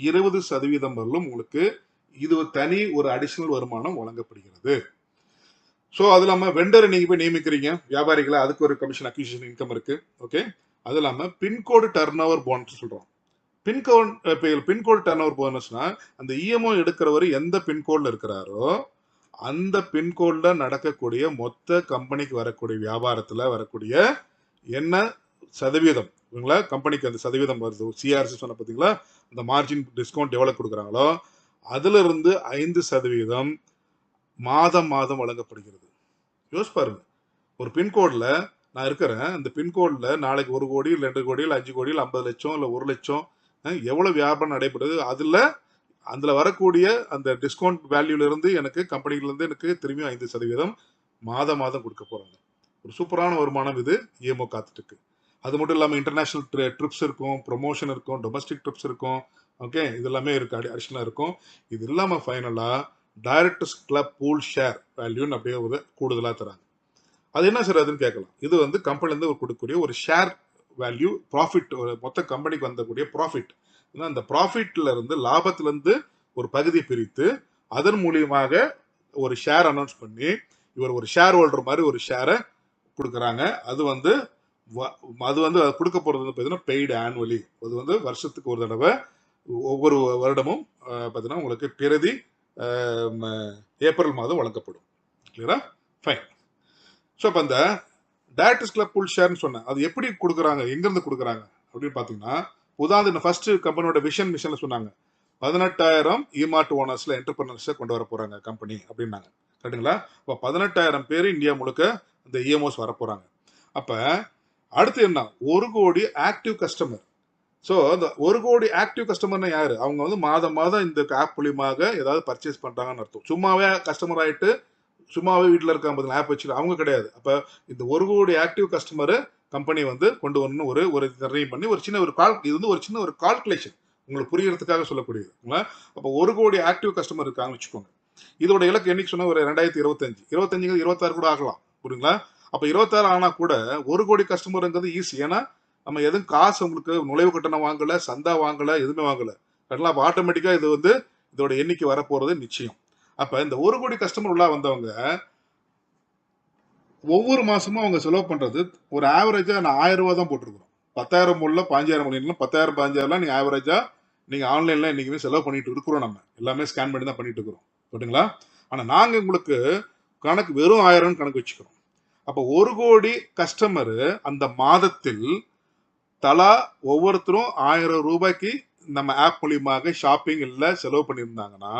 20% வரலும் உங்களுக்கு இது ஒரு தனி ஒரு அடிஷனல் வருமானம் வழங்கப்படுகிறது. ஸோ அது இல்லாமல் வெண்டரை நீங்க போய் நியமிக்கிறீங்க வியாபாரிகளை, அதுக்கு ஒரு கமிஷன் அக்விசிஷன் இன்கம் இருக்கு. ஓகே, அது இல்லாமல் பின்கோடு டர்ன் ஓவர் போனஸ் சொல்றோம். பின்கோடு டர்ன் ஓவர் போனஸ்னா அந்த இஎம்ஓ எடுக்கிறவர் எந்த பின்கோட்ல இருக்கிறாரோ அந்த பின்கோட்ல நடக்கக்கூடிய மொத்த கம்பெனிக்கு வரக்கூடிய வியாபாரத்துல வரக்கூடிய என்ன சதவீதம் கம்பெனிக்கு அந்த சதவீதம் வருது, சிஆர்சி சொன்ன பார்த்தீங்களா, அந்த மார்ஜின் டிஸ்கவுண்ட் எவ்வளவு கொடுக்குறாங்களோ அதுல இருந்து 5% மாதம் மாதம் வழங்கப்படுகிறது. யோசிச்சு பாருங்க, ஒரு பின்கோட்ல நான் இருக்கிறேன், அந்த பின்கோட்ல நாளைக்கு 1 கோடி 2 கோடி 5 கோடி 50 லட்சம் இல்ல 1 லட்சம் எவ்வளவு வியாபாரம் நடைபெறுது, அதுல வரக்கூடிய அந்த டிஸ்கவுண்ட் வேல்யூல இருந்து எனக்கு கம்பெனில இருந்து எனக்கு திரும்பி 5% மாதம் மாதம் கொடுக்க போறாங்க. ஒரு சூப்பரான வருமானம் இது இஎம்ஓ காத்துட்டு இருக்கு. அது மட்டும் இல்லாம இன்டர்நேஷனல் ட்ரிப்ஸ் இருக்கும், ப்ரொமோஷன் இருக்கும், டொமஸ்டிக் ட்ரிப்ஸ் இருக்கும். ஓகே, இது எல்லாமே இருக்கு, அடிஷனலா இருக்கும். இது இல்லாம ஃபைனலா டைரக்டர்ஸ் கிளப் பூல் ஷேர் வேல்யூன்னு அப்படியே ஒரு கூடுதலா தராங்க. அது என்ன சார் அதுன்னு கேட்கலாம். இது வந்து கம்பெனில இருந்து கொடுக்கக்கூடிய ஒரு ஷேர் வேல்யூ, ப்ராஃபிட், மொத்த கம்பெனிக்கு வந்தக்கூடிய ப்ராஃபிட். அந்த ப்ராஃபிட்ல இருந்து லாபத்துல இருந்து ஒரு பகுதி பிரித்து அதன் மூலியமாக ஒரு ஷேர் அனௌன்ஸ் பண்ணி இவர் ஒரு ஷேர் ஹோல்டர் மாதிரி ஒரு ஷேரை கொடுக்குறாங்க. அது வந்து கொடுக்க போறது பார்த்தீங்கன்னா பெய்டு ஆனுவலி. அது வந்து வருஷத்துக்கு ஒரு தடவை ஒவ்வொரு வருடமும் பார்த்தீங்கன்னா உங்களுக்கு பிரதி ஏப்ரல் மாதம் வழங்கப்படும். கிளியரா? ஃபைன். ஸோ இப்போ அந்த டைரக்டர்ஸ் கிளப் புல் ஷேர்னு சொன்னேன், அது எப்படி கொடுக்குறாங்க, எங்கிருந்து கொடுக்குறாங்க அப்படின்னு பார்த்தீங்கன்னா, உதாரணத்துக்கு ஃபர்ஸ்ட் கம்பெனியோட விஷன் மிஷன்ல சொன்னாங்க 18,000 இமார்ட் ஓனர்ஸ்ல என்டர்பிரனர்ஸை கொண்டு வர போறாங்க கம்பெனி அப்படின்னாங்க. கரெக்டுங்களா? இப்போ 18,000 பேர் இந்தியா முழுக்க இந்த இஎம்ஓஸ் வர போறாங்க. அப்ப அடுத்து என்ன, 1 கோடி ஆக்டிவ் கஸ்டமர். ஸோ அந்த 1 கோடி ஆக்டிவ் கஸ்டமர்னா யாரு? அவங்க வந்து மாதம் மாதம் இந்த ஆப் மூலியமாக ஏதாவது பர்ச்சேஸ் பண்றாங்கன்னு அர்த்தம். சும்மாவே கஸ்டமர் ஆயிட்டு சும்மாவே வீட்டில் இருக்க ஆப் வச்சு அவங்க கிடையாது. அப்ப இந்த 1 கோடி ஆக்டிவ் கஸ்டமரை கம்பெனி வந்து கொண்டு வரணும் ஒரு நிர்ணயம் பண்ணி ஒரு சின்ன இது வந்து ஒரு சின்ன ஒரு கால்குலேஷன் உங்களுக்கு புரியறதுக்காக சொல்லக்கூடியது. அப்போ 1 கோடி ஆக்டிவ் கஸ்டமர் இருக்காங்கன்னு வச்சுக்கோங்க. இதோட இலக்கு என்னைக்கு சொன்னா ஒரு 2025 26 கூட ஆகலாம். புரியுங்களா? அப்ப 26 ஆனா கூட 1 கோடி கஸ்டமருங்கிறது ஈஸி. ஏன்னா நம்ம எதுவும் காசு உங்களுக்கு நுழைவு கட்டணம் வாங்கல, சந்தா வாங்கல, எதுவுமே வாங்கல. அப்ப ஆட்டோமேட்டிக்கா இது வந்து இதோட எண்ணிக்கை வரப்போறது நிச்சயம். அப்ப இந்த 1 கோடி கஸ்டமர் உள்ள வந்தவங்க ஒவ்வொரு மாசமும் அவங்க செலவு பண்றது ஒரு ஆவரேஜா நான் 1000 ரூபாய் தான் போட்டிருக்கிறோம். 10,000 உள்ள 15,000 10,000 15,000 நீங்க ஆவரேஜா நீங்க ஆன்லைன்ல இன்னைக்குமே செலவு பண்ணிட்டு இருக்கிறோம். நம்ம எல்லாமே ஸ்கேன் பண்ணி தான் பண்ணிட்டு இருக்கிறோம். ஓகேங்களா? ஆனா நாங்க உங்களுக்கு கணக்கு வெறும் 1000 கணக்கு வச்சுக்கிறோம். அப்ப 1 கோடி கஸ்டமர் அந்த மாதத்தில் தலா ஒவ்வொருத்தரும் 1000 ரூபாய்க்கு நம்ம ஆப் மூலியமாக ஷாப்பிங் இல்ல செலவு பண்ணியிருந்தாங்கன்னா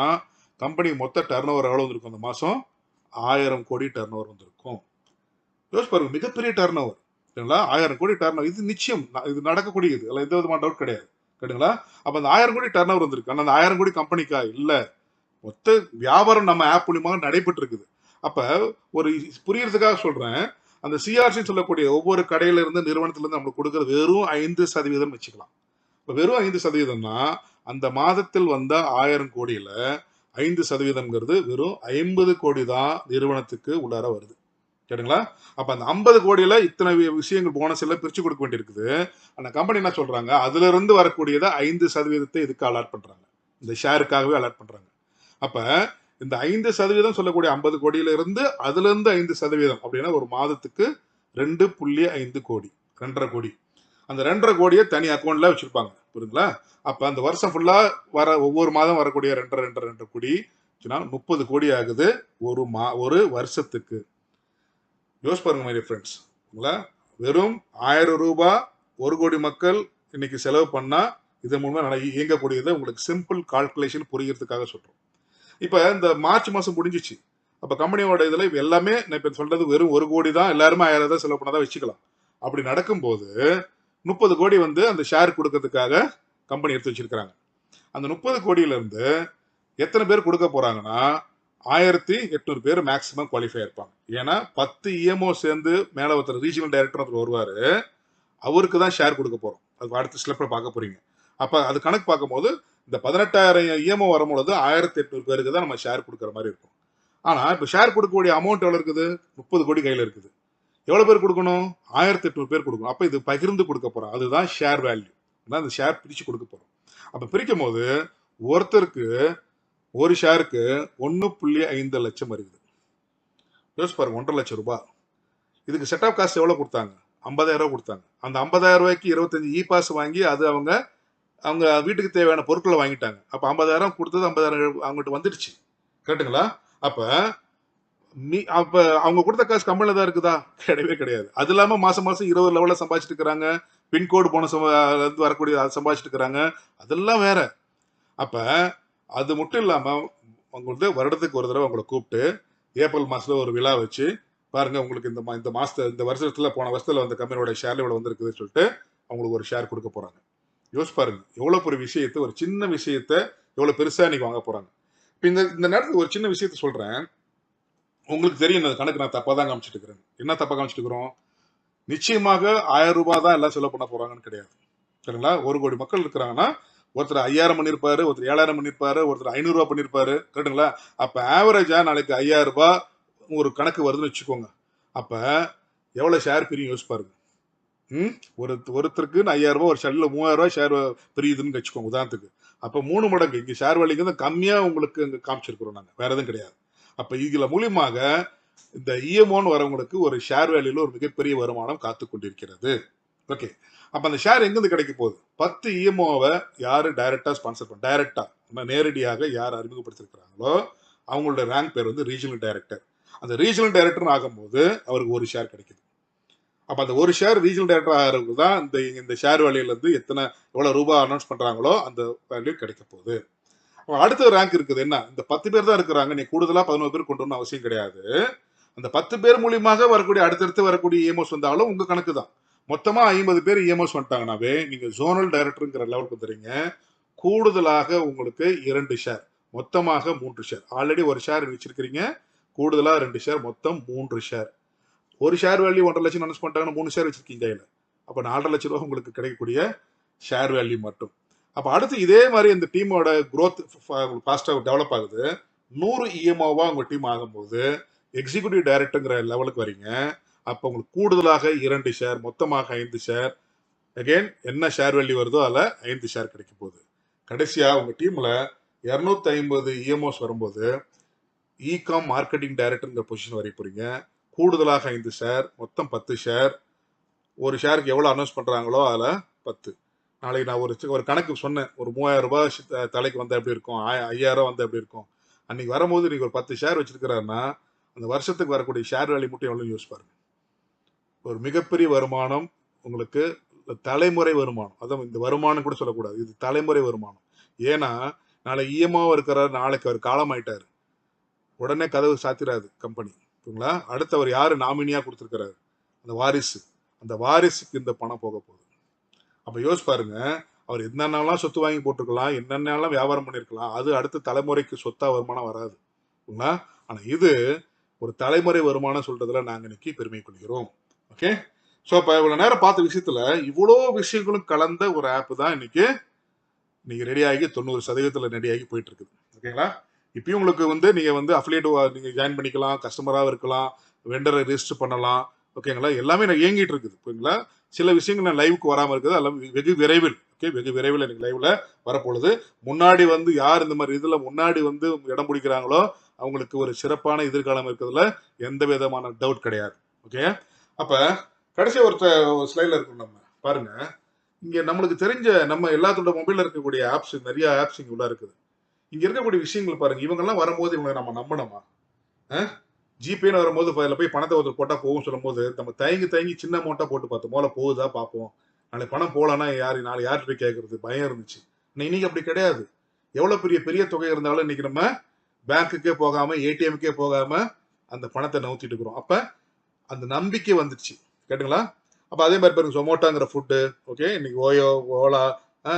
கம்பெனி மொத்த டர்ன் ஓவர் எவ்வளவு வந்திருக்கும்? அந்த மாசம் 1000 கோடி டர்ன் ஓவர் வந்திருக்கும். யோசிச்சு பாருங்க, மிகப்பெரிய டர்ன் ஓவர். 1000 கோடி டர்ன் ஓவர், இது நிச்சயம், இது நடக்கக்கூடியது, எந்த விதமான டவுட் கிடையாது. கேட்டுங்களா? அப்ப அந்த 1000 கோடி டர்ன் ஓவர் வந்திருக்கு. ஆனா அந்த 1000 கோடி கம்பெனிக்கா இல்ல, மொத்த வியாபாரம் நம்ம ஆப் மூலியமாக நடைபெற்று இருக்குது. அப்ப ஒரு புரியறதுக்காக சொல்றேன், அந்த சிஆர்சி சொல்லக்கூடிய ஒவ்வொரு கடையில இருந்து நிறுவனத்துல இருந்து நம்மளுக்கு கொடுக்கறது வெறும் 5% வச்சுக்கலாம். வெறும் 5%னா அந்த மாதத்தில் வந்த 1000 கோடியில 5%ங்கிறது வெறும் 50 கோடி தான் நிறுவனத்துக்கு உள்ளார வருது. கேட்டுங்களா? அப்ப அந்த 50 கோடியில இத்தனை விஷயங்கள் போனஸ் எல்லாம் பிரிச்சு கொடுக்க வேண்டியிருக்குது. அந்த கம்பெனி என்ன சொல்றாங்க, அதுல இருந்து வரக்கூடியதை 5% இதுக்கு அலாட் பண்றாங்க, இந்த ஷேருக்காகவே அலாட் பண்றாங்க. அப்ப இந்த 5% சொல்லக்கூடிய 50 கோடியில இருந்து அதுல இருந்து 5% அப்படின்னா ஒரு மாதத்துக்கு 2.5 கோடி, 2.5 கோடி. அந்த 2.5 கோடியை தனி அக்கௌண்ட்ல வச்சிருப்பாங்க. புரியுங்களா? அப்ப அந்த வருஷம் ஃபுல்லா வர ஒவ்வொரு மாதம் வரக்கூடிய 2.5 கோடி 30 கோடி ஆகுது ஒரு வருஷத்துக்கு. யோசிச்சு பாருங்க மை ஃப்ரெண்ட்ஸ். வெறும் 1000 ரூபாய் 1 கோடி மக்கள் இன்னைக்கு செலவு பண்ணா இதன் மூலமா இயங்கக்கூடியதை உங்களுக்கு சிம்பிள் கால்குலேஷன் புரியறதுக்காக சொல்றோம். இப்ப இந்த மார்ச் மாசம் முடிஞ்சிச்சு. அப்ப கம்பெனியோட இதுல எல்லாமே நான் இப்ப சொல்றது வெறும் 1 கோடி தான், எல்லாருமே 1000 தான் செலவு பண்ணாதான் வச்சுக்கலாம். அப்படி நடக்கும்போது 30 கோடி வந்து அந்த ஷேர் கொடுக்கறதுக்காக கம்பெனி எடுத்து வச்சிருக்காங்க. அந்த 30 கோடியில இருந்து எத்தனை பேர் கொடுக்க போறாங்கன்னா 1800 பேர் மேக்சிமம் குவாலிஃபை இருப்பாங்க. ஏன்னா 10 இஎம்ஓ சேர்ந்து மேல ஒருத்தர் ரீஜனல் டைரக்டர் ஒருத்தர் வருவாரு, அவருக்கு தான் ஷேர் கொடுக்க போறோம். அது அடுத்த ஸ்டெப்ல பார்க்க போறீங்க. அப்ப அது கணக்கு பார்க்கும்போது இந்த 18,000 இஎம்ஓ வரும்பொழுது 1800 பேருக்கு தான் நம்ம ஷேர் கொடுக்குற மாதிரி இருக்கும். ஆனா இப்ப ஷேர் கொடுக்கக்கூடிய அமௌண்ட் எவ்வளவு இருக்குது? 30 கோடி கையில இருக்குது. எவ்வளவு பேர் கொடுக்கணும்? 1800 பேர் கொடுக்கணும். அப்ப இது பகிர்ந்து கொடுக்க போறோம். அதுதான் ஷேர் வேல்யூ. அந்த ஷேர் பிரிச்சு கொடுக்க போறோம். அப்ப பிரிக்கும் போது ஒருத்தருக்கு ஒரு ஷேருக்கு 1.5 லட்சம் இருக்குது. யோசிச்சு பாருங்க, 1.5 லட்சம் ரூபாய். இதுக்கு செட் ஆஃப் காஸ்ட் எவ்வளவு கொடுத்தாங்க? 50,000 ரூபாய் கொடுத்தாங்க. அந்த 50,000 ரூபாய்க்கு 25 இ பாஸ் வாங்கி அது அவங்க அவங்க வீட்டுக்கு தேவையான பொருட்களை வாங்கிட்டாங்க. அப்ப 50,000 கொடுத்தது 50,000 அவங்ககிட்ட வந்துடுச்சு. கரெக்டுங்களா? அப்ப அப்ப அவங்க கொடுத்த காசு கம்பெனில தான் இருக்குதா? கிடையவே கிடையாது. அது இல்லாம மாசம் மாசம் 20 லெவல்ல சம்பாதிச்சிட்டு இருக்காங்க. பின்கோடு போனஸ் இருந்து வரக்கூடிய சம்பாதிச்சிட்டு இருக்காங்க. அதெல்லாம் வேற. அப்ப அது மட்டும் இல்லாம அவங்க வந்து வருடத்துக்கு ஒரு தடவை அவங்களை கூப்பிட்டு ஏப்ரல் மாசத்துல ஒரு விழா வச்சு பாருங்க, உங்களுக்கு இந்த மாசத்துல இந்த வருஷத்துல போன வருஷத்துல அந்த கம்பெனியோட ஷேர் இவ்வளவு வந்திருக்குதுன்னு சொல்லிட்டு அவங்களுக்கு ஒரு ஷேர் கொடுக்க போறாங்க. யோசிச்சு பாருங்க, எவ்வளவு பெரிய விஷயத்த, ஒரு சின்ன விஷயத்த எவ்வளவு பெருசா இன்னைக்கு வாங்க போறாங்க. இப்ப இந்த நேரத்துக்கு ஒரு சின்ன விஷயத்த சொல்றேன். உங்களுக்கு தெரியும் இந்த கணக்கு நான் தப்பா தான் காமிச்சிட்டு இருக்கிறேன். என்ன தப்பா காமிச்சிட்டு இருக்கிறோம்? நிச்சயமாக 1000 ரூபாய் தான் எல்லாம் செலவு பண்ண போறாங்கன்னு கிடையாது. சரிங்களா? 1 கோடி மக்கள் இருக்கிறாங்கன்னா ஒருத்தர் 5000 பண்ணிருப்பாரு, ஒருத்தர் 7000 பண்ணிருப்பாரு, ஒருத்தர் 500 ரூபாய் பண்ணிருப்பாரு. கரெக்டுங்களா? அப்ப ஆவரேஜா நாளைக்கு 5000 ரூபாய் ஒரு கணக்கு வருதுன்னு வச்சுக்கோங்க. அப்ப எவ்வளவு ஷேர் பிரியும் யோசிச்சு பாருங்க. ஒருத்தருக்கு 5000 ரூபாய் ஒரு ஷேர்ல 3000 ரூபாய் ஷேர் பிரியுதுன்னு வச்சுக்கோங்க உதாரணத்துக்கு. அப்ப 3 மடங்கு இங்க ஷேர் வேலைக்கு தான் கம்மியா உங்களுக்கு இங்க காமிச்சிருக்கிறோம் நாங்க, வேற எதுவும் கிடையாது. அப்ப இதுல மூலியமாக இந்த இஎம்ஓன்னு வரவங்களுக்கு ஒரு ஷேர் வேல்யூல ஒரு மிகப்பெரிய வருமானம் காத்து கொண்டிருக்கிறது. ஓகே. அப்ப அந்த ஷேர் எங்கிருந்து கிடைக்க போகுது? 10 இஎம்ஓவை யாரு டைரக்டா ஸ்பான்சர் பண்ண, டைரக்டா நேரடியாக யார் அறிமுகப்படுத்திருக்கிறாங்களோ அவங்களோட ரேங்க் பேர் வந்து ரீஜனல் டைரக்டர். அந்த ரீஜனல் டைரக்டர் ஆகும்போது அவருக்கு ஒரு ஷேர் கிடைக்குது. அப்ப அந்த ஒரு ஷேர் ரீஜனல் டைரக்டர் ஆகிறதுக்கு தான் இந்த ஷேர் வேல்யூல இருந்து எவ்வளவு ரூபாய் அனௌன்ஸ் பண்றாங்களோ அந்த வேல்யூ கிடைக்க போகுது. அடுத்த ரேங்க் இருக்குது என்ன? இந்த 10 பேர் தான் இருக்கிறாங்க, நீ கூடுதலா 11 பேர் கொண்டு வரணும் அவசியம் கிடையாது. அந்த 10 பேர் மூலியமாக வரக்கூடிய அடுத்தடுத்து வரக்கூடிய இஎம்ஓஸ் வந்தாலும் உங்க கணக்கு தான். மொத்தமா 50 பேர் இஎம்ஓஸ் வந்துட்டாங்கன்னாவே நீங்க ஜோனல் டைரக்டர்ங்கிற லெவலுக்கு வந்துறீங்க. கூடுதலாக உங்களுக்கு 2 ஷேர், மொத்தமாக 3 ஷேர். ஆல்ரெடி ஒரு ஷேர் வச்சிருக்கீங்க, கூடுதலா 2 ஷேர், மொத்தம் 3 ஷேர். ஒரு ஷேர் வேல்யூ 1.5 லட்சம் அனௌன்ஸ் பண்ணிட்டாங்கன்னா 3 ஷேர் வச்சிருக்கீங்க கையில. அப்ப 4.5 லட்சம் ரூபாய் உங்களுக்கு கிடைக்கக்கூடிய ஷேர் வேல்யூ மட்டும். அப்ப அடுத்து இதே மாதிரி இந்த டீமோட குரோத் ஃபாஸ்டா டெவலப் ஆகுது. 100 இஎம்ஓவா உங்க டீம் ஆகும்போது எக்ஸிகியூட்டிவ் டைரக்டர்ங்கிற லெவலுக்கு வரீங்க. அப்ப உங்களுக்கு கூடுதலாக 2 ஷேர், மொத்தமாக 5 ஷேர். அகைன் என்ன ஷேர் வேல்யூ வருதோ அதுல 5 ஷேர் கிடைக்க போகுது. கடைசியா உங்க டீம்ல 250 இஎம்ஓஸ் வரும்போது இகாம் மார்க்கெட்டிங் டைரக்டர்ங்கிற பொசிஷன் வரை போறீங்க. கூடுதலாக 5 ஷேர், மொத்தம் 10 ஷேர். ஒரு ஷேருக்கு எவ்வளவு அனௌன்ஸ் பண்றாங்களோ அதுல 10. நாளைக்கு நான் ஒரு கணக்கு சொன்னேன், ஒரு 3000 ரூபாய் தலைக்கு வந்தா எப்படி இருக்கும், 5000 வந்தா எப்படி இருக்கும். அன்னைக்கு வரும்போது நீங்க ஒரு 10 ஷேர் வச்சிருக்கிறாருன்னா அந்த வருஷத்துக்கு வரக்கூடிய ஷேர் வேல்யூ மட்டும் எவ்வளவு யூஸ் பாருங்க. ஒரு மிகப்பெரிய வருமானம் உங்களுக்கு, தலைமுறை வருமானம். அதான் இந்த வருமானம் கூட சொல்லக்கூடாது, இது தலைமுறை வருமானம். ஏன்னா நாளை இஎம்ஓ இருக்கிறார், நாளைக்கு அவர் காலம் ஆயிட்டாரு, உடனே கதவு சாத்திராது கம்பெனி. அடுத்தவர் யாரு நாமினியா கொடுத்திருக்கிறாரு, அந்த வாரிசு. அந்த வாரிசுக்கு இந்த பணம் போக போகுது. அப்ப யோசிச்சு பாருங்க, அவர் என்னென்னலாம் சொத்து வாங்கி போட்டிருக்கலாம், என்னென்னலாம் வியாபாரம் பண்ணிருக்கலாம், அது அடுத்த தலைமுறைக்கு சொத்தா வருமானம் வராது. ஆனா இது ஒரு தலைமுறை வருமானம் சொல்றதுல நாங்க இன்னைக்கு பெருமை கொள்கிறோம். ஓகே. சோ இப்ப இவ்வளவு நேரம் பார்த்த விஷயத்துல இவ்வளோ விஷயங்களும் கலந்த ஒரு ஆப் தான் இன்னைக்கு ரெடி ஆகி 90% ரெடி ஆகி போயிட்டு இருக்குது. ஓகேங்களா? இப்பயும் உங்களுக்கு வந்து நீங்க வந்து அஃபிலியேட் நீங்க ஜாயின் பண்ணிக்கலாம், கஸ்டமராக இருக்கலாம், வெண்டரை ரெஜிஸ்டர் பண்ணலாம். ஓகேங்களா? எல்லாமே நான் இயங்கிட்டு இருக்குது. ஓகேங்களா? சில விஷயங்கள் நான் லைவுக்கு வராமல் இருக்குது, அதெல்லாம் வெகு விரைவில், ஓகே, வெகு விரைவில் எனக்கு லைவ்ல வரப்போகுது. முன்னாடி வந்து யார் இந்த மாதிரி இதுல முன்னாடி வந்து இடம் பிடிக்கிறாங்களோ அவங்களுக்கு ஒரு சிறப்பான எதிர்காலம் இருக்கிறதுல எந்த விதமான டவுட் கிடையாது. ஓகே. அப்ப கடைசி ஒரு ஸ்லைட்ல இருக்கும், நம்ம பாருங்க, இங்க நம்மளுக்கு தெரிஞ்ச நம்ம எல்லாத்தோட மொபைல்ல இருக்கக்கூடிய ஆப்ஸ், நிறைய ஆப்ஸ் இங்க உள்ள இருக்குது. இங்க இருக்கக்கூடிய விஷயங்கள் பாருங்க, இவங்க எல்லாம் வரும்போது இவங்க நம்ம நம்பணுமா? ஜிபேன்னு வரும்போது அதில் போய் பணத்தை ஒருத்தர் போட்டால் போகும் சொல்லும் போது நம்ம தயங்கி சின்ன அமௌண்ட்டாக போட்டு பார்த்தோம், முதல்ல போகுதா பார்ப்போம், நாளைக்கு பணம் போகலன்னா நாளை யார்கிட்ட போய் கேட்கறது, பயம் இருந்துச்சு. இன்னைக்கு அப்படி கிடையாது. எவ்வளோ பெரிய தொகை இருந்தாலும் இன்னைக்கு நம்ம பேங்க்குக்கே போகாம ஏடிஎம்க்கே போகாம அந்த பணத்தை நவுத்திட்டு இருக்கிறோம். அப்ப அந்த நம்பிக்கை வந்துடுச்சு. கேட்டுங்களா? அப்ப அதே மாதிரி பாருங்க, சொமோட்டோங்கிற ஃபுட்டு, ஓகே, இன்னைக்கு ஓயோ, ஓலா,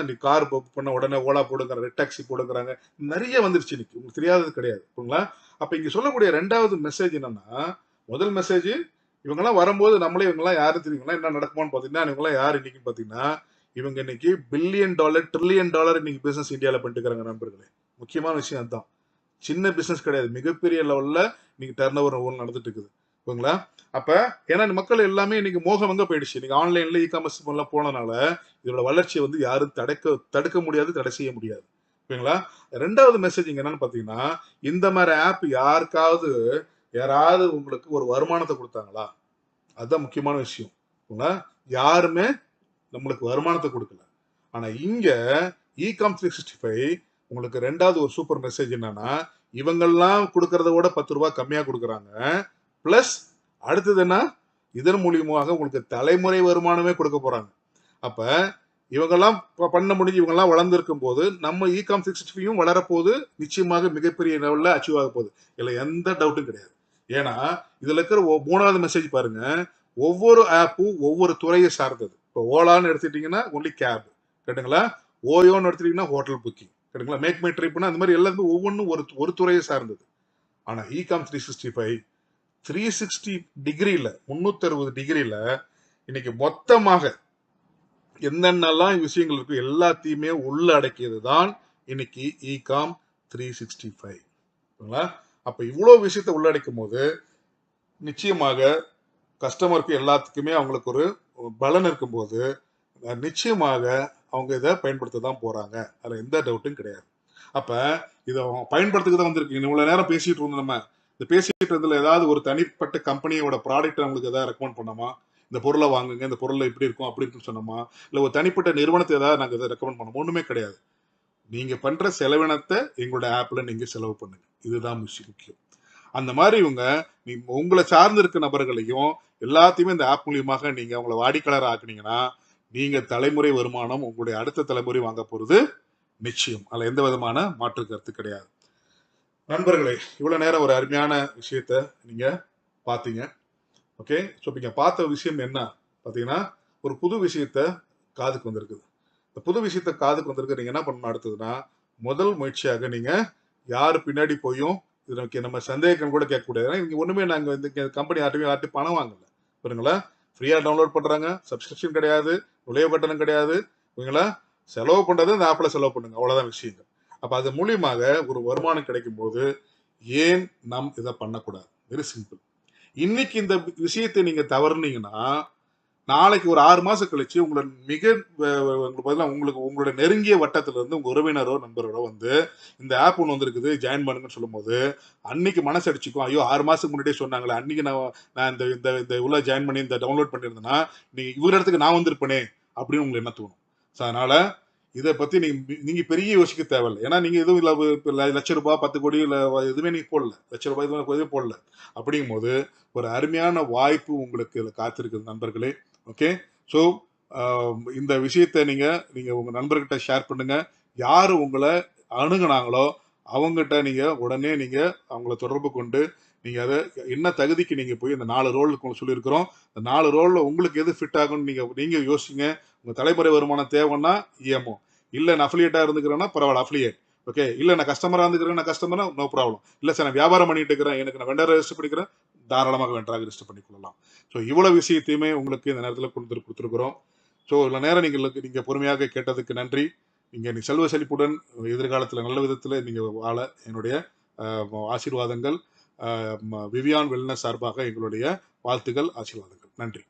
இன்னைக்கு கார் புக் பண்ண உடனே ஓலா போடுங்கிற, ரெட் டாக்ஸி போடுங்கிறாங்க, நிறைய வந்துருச்சு இன்னைக்கு. உங்களுக்கு தெரியாதது கிடையாது. ஓகேங்களா? அப்ப இங்க சொல்லக்கூடிய ரெண்டாவது மெசேஜ் என்னன்னா, முதல் மெசேஜ், இவங்கெல்லாம் வரும்போது நம்மளே இவங்கெல்லாம் யாரும் தெரியுங்களா, என்ன நடக்குமான்னு பாத்தீங்கன்னா, இவங்கெல்லாம் யார் இன்னைக்கு பாத்தீங்கன்னா, இவங்க இன்னைக்கு $1 பில்லியன் $1 ட்ரில்லியன் இன்னைக்கு பிசினஸ் இந்தியாவில் பண்ணிட்டு இருக்காங்க நண்பர்களே. முக்கியமான விஷயம் அதுதான். சின்ன பிசினஸ் கிடையாது, மிகப்பெரிய லெவல்ல இன்னைக்கு டர்ன் ஓவர் நடந்துட்டு இருக்குது. ஓகேங்களா? அப்ப ஏன்னா மக்கள் எல்லாமே இன்னைக்கு மோகம் எங்க போயிடுச்சு. இன்னைக்கு ஆன்லைன்ல இ-காமர்ஸ் எல்லாம் போனனால இதோட வளர்ச்சியை வந்து யாரும் தடுக்க முடியாது, தடை செய்ய முடியாது. ஓகேங்களா? ரெண்டாவது மெசேஜ் இங்க என்னன்னு பாத்தீங்கன்னா, இந்த மாதிரி ஆப் யாராவது உங்களுக்கு ஒரு வருமானத்தை கொடுத்தாங்களா? அதுதான் முக்கியமான விஷயம். ஓகேங்களா? யாருமே நம்மளுக்கு வருமானத்தை கொடுக்கல. ஆனா இங்க இ-காம் 365 உங்களுக்கு ரெண்டாவது ஒரு சூப்பர் மெசேஜ் என்னன்னா, இவங்கெல்லாம் கொடுக்கறத விட $10 கம்மியா கொடுக்குறாங்க. பிளஸ் அடுத்தது என்ன, இதன் மூலியமாக உங்களுக்கு தலைமுறை வருமானமே கொடுக்க போறாங்க. அப்ப இவங்கெல்லாம் பண்ண முடிஞ்சு இவங்கெல்லாம் வளர்ந்துருக்கும் போது நம்ம இ-காம் 365 வளரப்போகுது. நிச்சயமாக மிகப்பெரிய லெவல்ல அச்சீவ் ஆக போகுது. இதுல எந்த டவுட்டும் கிடையாது. ஏன்னா இதுல இருக்கிற மூணாவது மெசேஜ் பாருங்க, ஒவ்வொரு ஆப்பும் ஒவ்வொரு துறையை சார்ந்தது. இப்போ ஓலான்னு எடுத்துட்டீங்கன்னா ஒன்லி கேப், கேட்டுங்களா? ஓயோன்னு எடுத்துட்டீங்கன்னா ஹோட்டல் புக்கிங், கேட்டுங்களா? மேக் மை ட்ரிப்னா அந்த மாதிரி எல்லாத்துக்கும் ஒவ்வொன்றும் ஒரு துறையை சார்ந்தது. ஆனா இ-காம் 365 360 டிகிரில 360 டிகிரில இன்னைக்கு மொத்தமாக என்னென்னலாம் விஷயங்கள் இருக்கு எல்லாத்தையுமே உள்ள அடக்கியது தான் இன்னைக்கு இ-காம் 365. அப்ப இவ்வளவு விஷயத்தை உள்ளடக்கும் போது நிச்சயமாக கஸ்டமருக்கு எல்லாத்துக்குமே அவங்களுக்கு ஒரு பலன் இருக்கும்போது நிச்சயமாக அவங்க இதை பயன்படுத்த தான் போறாங்க. அதுல எந்த டவுட்டும் கிடையாது. அப்ப இதை பயன்படுத்திக்க தான் வந்திருக்கு. இவ்வளவு நேரம் பேசிட்டு இருந்தோம். நம்ம இந்த பேசிட்டு இருந்ததுல ஏதாவது ஒரு தனிப்பட்ட கம்பெனியோட ப்ராடக்ட் நம்மளுக்கு ஏதாவது ரெக்கமெண்ட் பண்ணோமா? இந்த பொருளை வாங்குங்க, இந்த பொருளை இப்படி இருக்கும் அப்படி இருக்குன்னு சொன்னோமா? இல்ல ஒரு தனிப்பட்ட நிறுவனத்தை ஏதாவது நாங்க இதை ரெக்கமெண்ட் பண்ணோம்? ஒண்ணுமே கிடையாது. நீங்க பண்ற செலவினத்தை எங்களோட ஆப்ல நீங்க செலவு பண்ணுங்க. இதுதான் முக்கியம். அந்த மாதிரி உங்களை சார்ந்து இருக்க நபர்களையும் எல்லாத்தையுமே இந்த ஆப் மூலியமாக நீங்க அவங்களை வாடிக்கையாளர் ஆக்குனீங்கன்னா நீங்க தலைமுறை வருமானம் உங்களுடைய அடுத்த தலைமுறை வாங்க போறது நிச்சயம். அதுல எந்த விதமான மாற்று கருத்து கிடையாது. நண்பர்களே, இவ்வளவு நேரம் ஒரு அருமையான விஷயத்த நீங்க பாத்தீங்க. ஓகே, ஸோ நீங்க பார்த்த விஷயம் என்ன பாத்தீங்கன்னா, ஒரு புது விஷயத்த காதுக்கு வந்திருக்குது. இந்த புது விஷயத்த காதுக்கு வந்திருக்கு. நீங்க என்ன பண்ணணும் அடுத்ததுன்னா, முதல் முயற்சியாக நீங்க யாரு பின்னாடி போயும் இதுக்கு நம்ம சந்தேகம் கூட கேட்கக்கூடாது. ஏன்னா இங்க ஒண்ணுமே நாங்க இந்த கம்பெனி யார்ட்டையும் பணம் வாங்கல. புரியுங்களா? ஃப்ரீயா டவுன்லோட் பண்றாங்க, சப்ஸ்கிரிப்ஷன் கிடையாது, நுழைவு கட்டணம் கிடையாது. புரியுங்களா? செலவு பண்றது இந்த ஆப்ல செலவு பண்ணுங்க, அவ்வளவுதான் விஷயங்கள். அப்ப அது மூலியமாக ஒரு வருமானம் கிடைக்கும் போது ஏன் நாம் இதை பண்ணக்கூடாது? Very simple. இன்னைக்கு இந்த விஷயத்தை நீங்க தவறுனீங்கன்னா நாளைக்கு ஒரு 6 மாசம் கழிச்சு உங்களை உங்களுக்கு உங்களோட நெருங்கிய வட்டத்துல இருந்து உங்க உறவினரோ நண்பர்களோ வந்து இந்த ஆப் ஒன்று வந்திருக்குது ஜாயின் பண்ணுங்கன்னு சொல்லும் போது அன்னைக்கு மனசு அடிச்சுக்கும், ஐயோ 6 மாசத்துக்கு முன்னாடியே சொன்னாங்களே, அன்னைக்கு நான் இந்த இந்த இந்த உள்ள ஜாயின் பண்ணி இந்த டவுன்லோட் பண்ணியிருந்தேன்னா நீ இவர் இடத்துக்கு நான் வந்திருப்பேனே அப்படின்னு உங்களுக்கு என்ன தோணும். ஸோ அதனால இதை பத்தி நீங்க பெரிய யோசிக்க தேவையில்லை. ஏன்னா நீங்க எதுவும் இல்ல லட்ச ரூபாய் 10 கோடி இல்ல எதுவுமே நீங்க போடல, லட்ச ரூபாய் எதுவுமே போடல. அப்படிங்கும் போது ஒரு அருமையான வாய்ப்பு உங்களுக்கு இதுல காத்திருக்குது நண்பர்களே. ஓகே, ஸோ இந்த விஷயத்த நீங்க உங்க நண்பர்கிட்ட ஷேர் பண்ணுங்க. யாரு உங்களை அணுகுனாங்களோ அவங்ககிட்ட நீங்க உடனே நீங்க அவங்கள தொடர்பு கொண்டு நீங்க அதை என்ன தகுதிக்கு நீங்க போய் இந்த 4 ரோல் சொல்லியிருக்கிறோம். இந்த 4 ரோல்ல உங்களுக்கு எது ஃபிட் ஆகும்னு நீங்க யோசிங்க. உங்க தலைமுறை வருமானம் தேவைன்னா இஎம்ஓ, இல்ல நான் அஃபிலியேட்டா இருந்துக்கிறேன்னா பரவாயில்ல அஃபிலியேட், ஓகே, இல்ல நான் கஸ்டமரா இருந்துக்கிறேன், நான் கஸ்டமரா நோ ப்ராப்ளம், இல்ல சார் நான் வியாபாரம் பண்ணிட்டு இருக்கிறேன், எனக்கு நான் வெண்டர் ரெஜிஸ்டர் பண்ணிக்கிறேன், தாராளமாக வெண்டராக ரெஜிஸ்டர் பண்ணிக்கொள்ளலாம். ஸோ இவ்வளவு விஷயத்தையுமே உங்களுக்கு இந்த நேரத்தில் கொடுத்துருக்குறோம். ஸோ இவ்வளவு நேரம் நீங்க பொறுமையாக கேட்டதுக்கு நன்றி. நீங்க செல்வ செழிப்புடன் எதிர்காலத்தில் நல்ல விதத்தில் நீங்க வாழ என்னுடைய ஆசீர்வாதங்கள். விவியான் வெல்னஸ் சார்பாக எங்களுடைய வாழ்த்துக்கள், ஆசீர்வாதங்கள். நன்றி.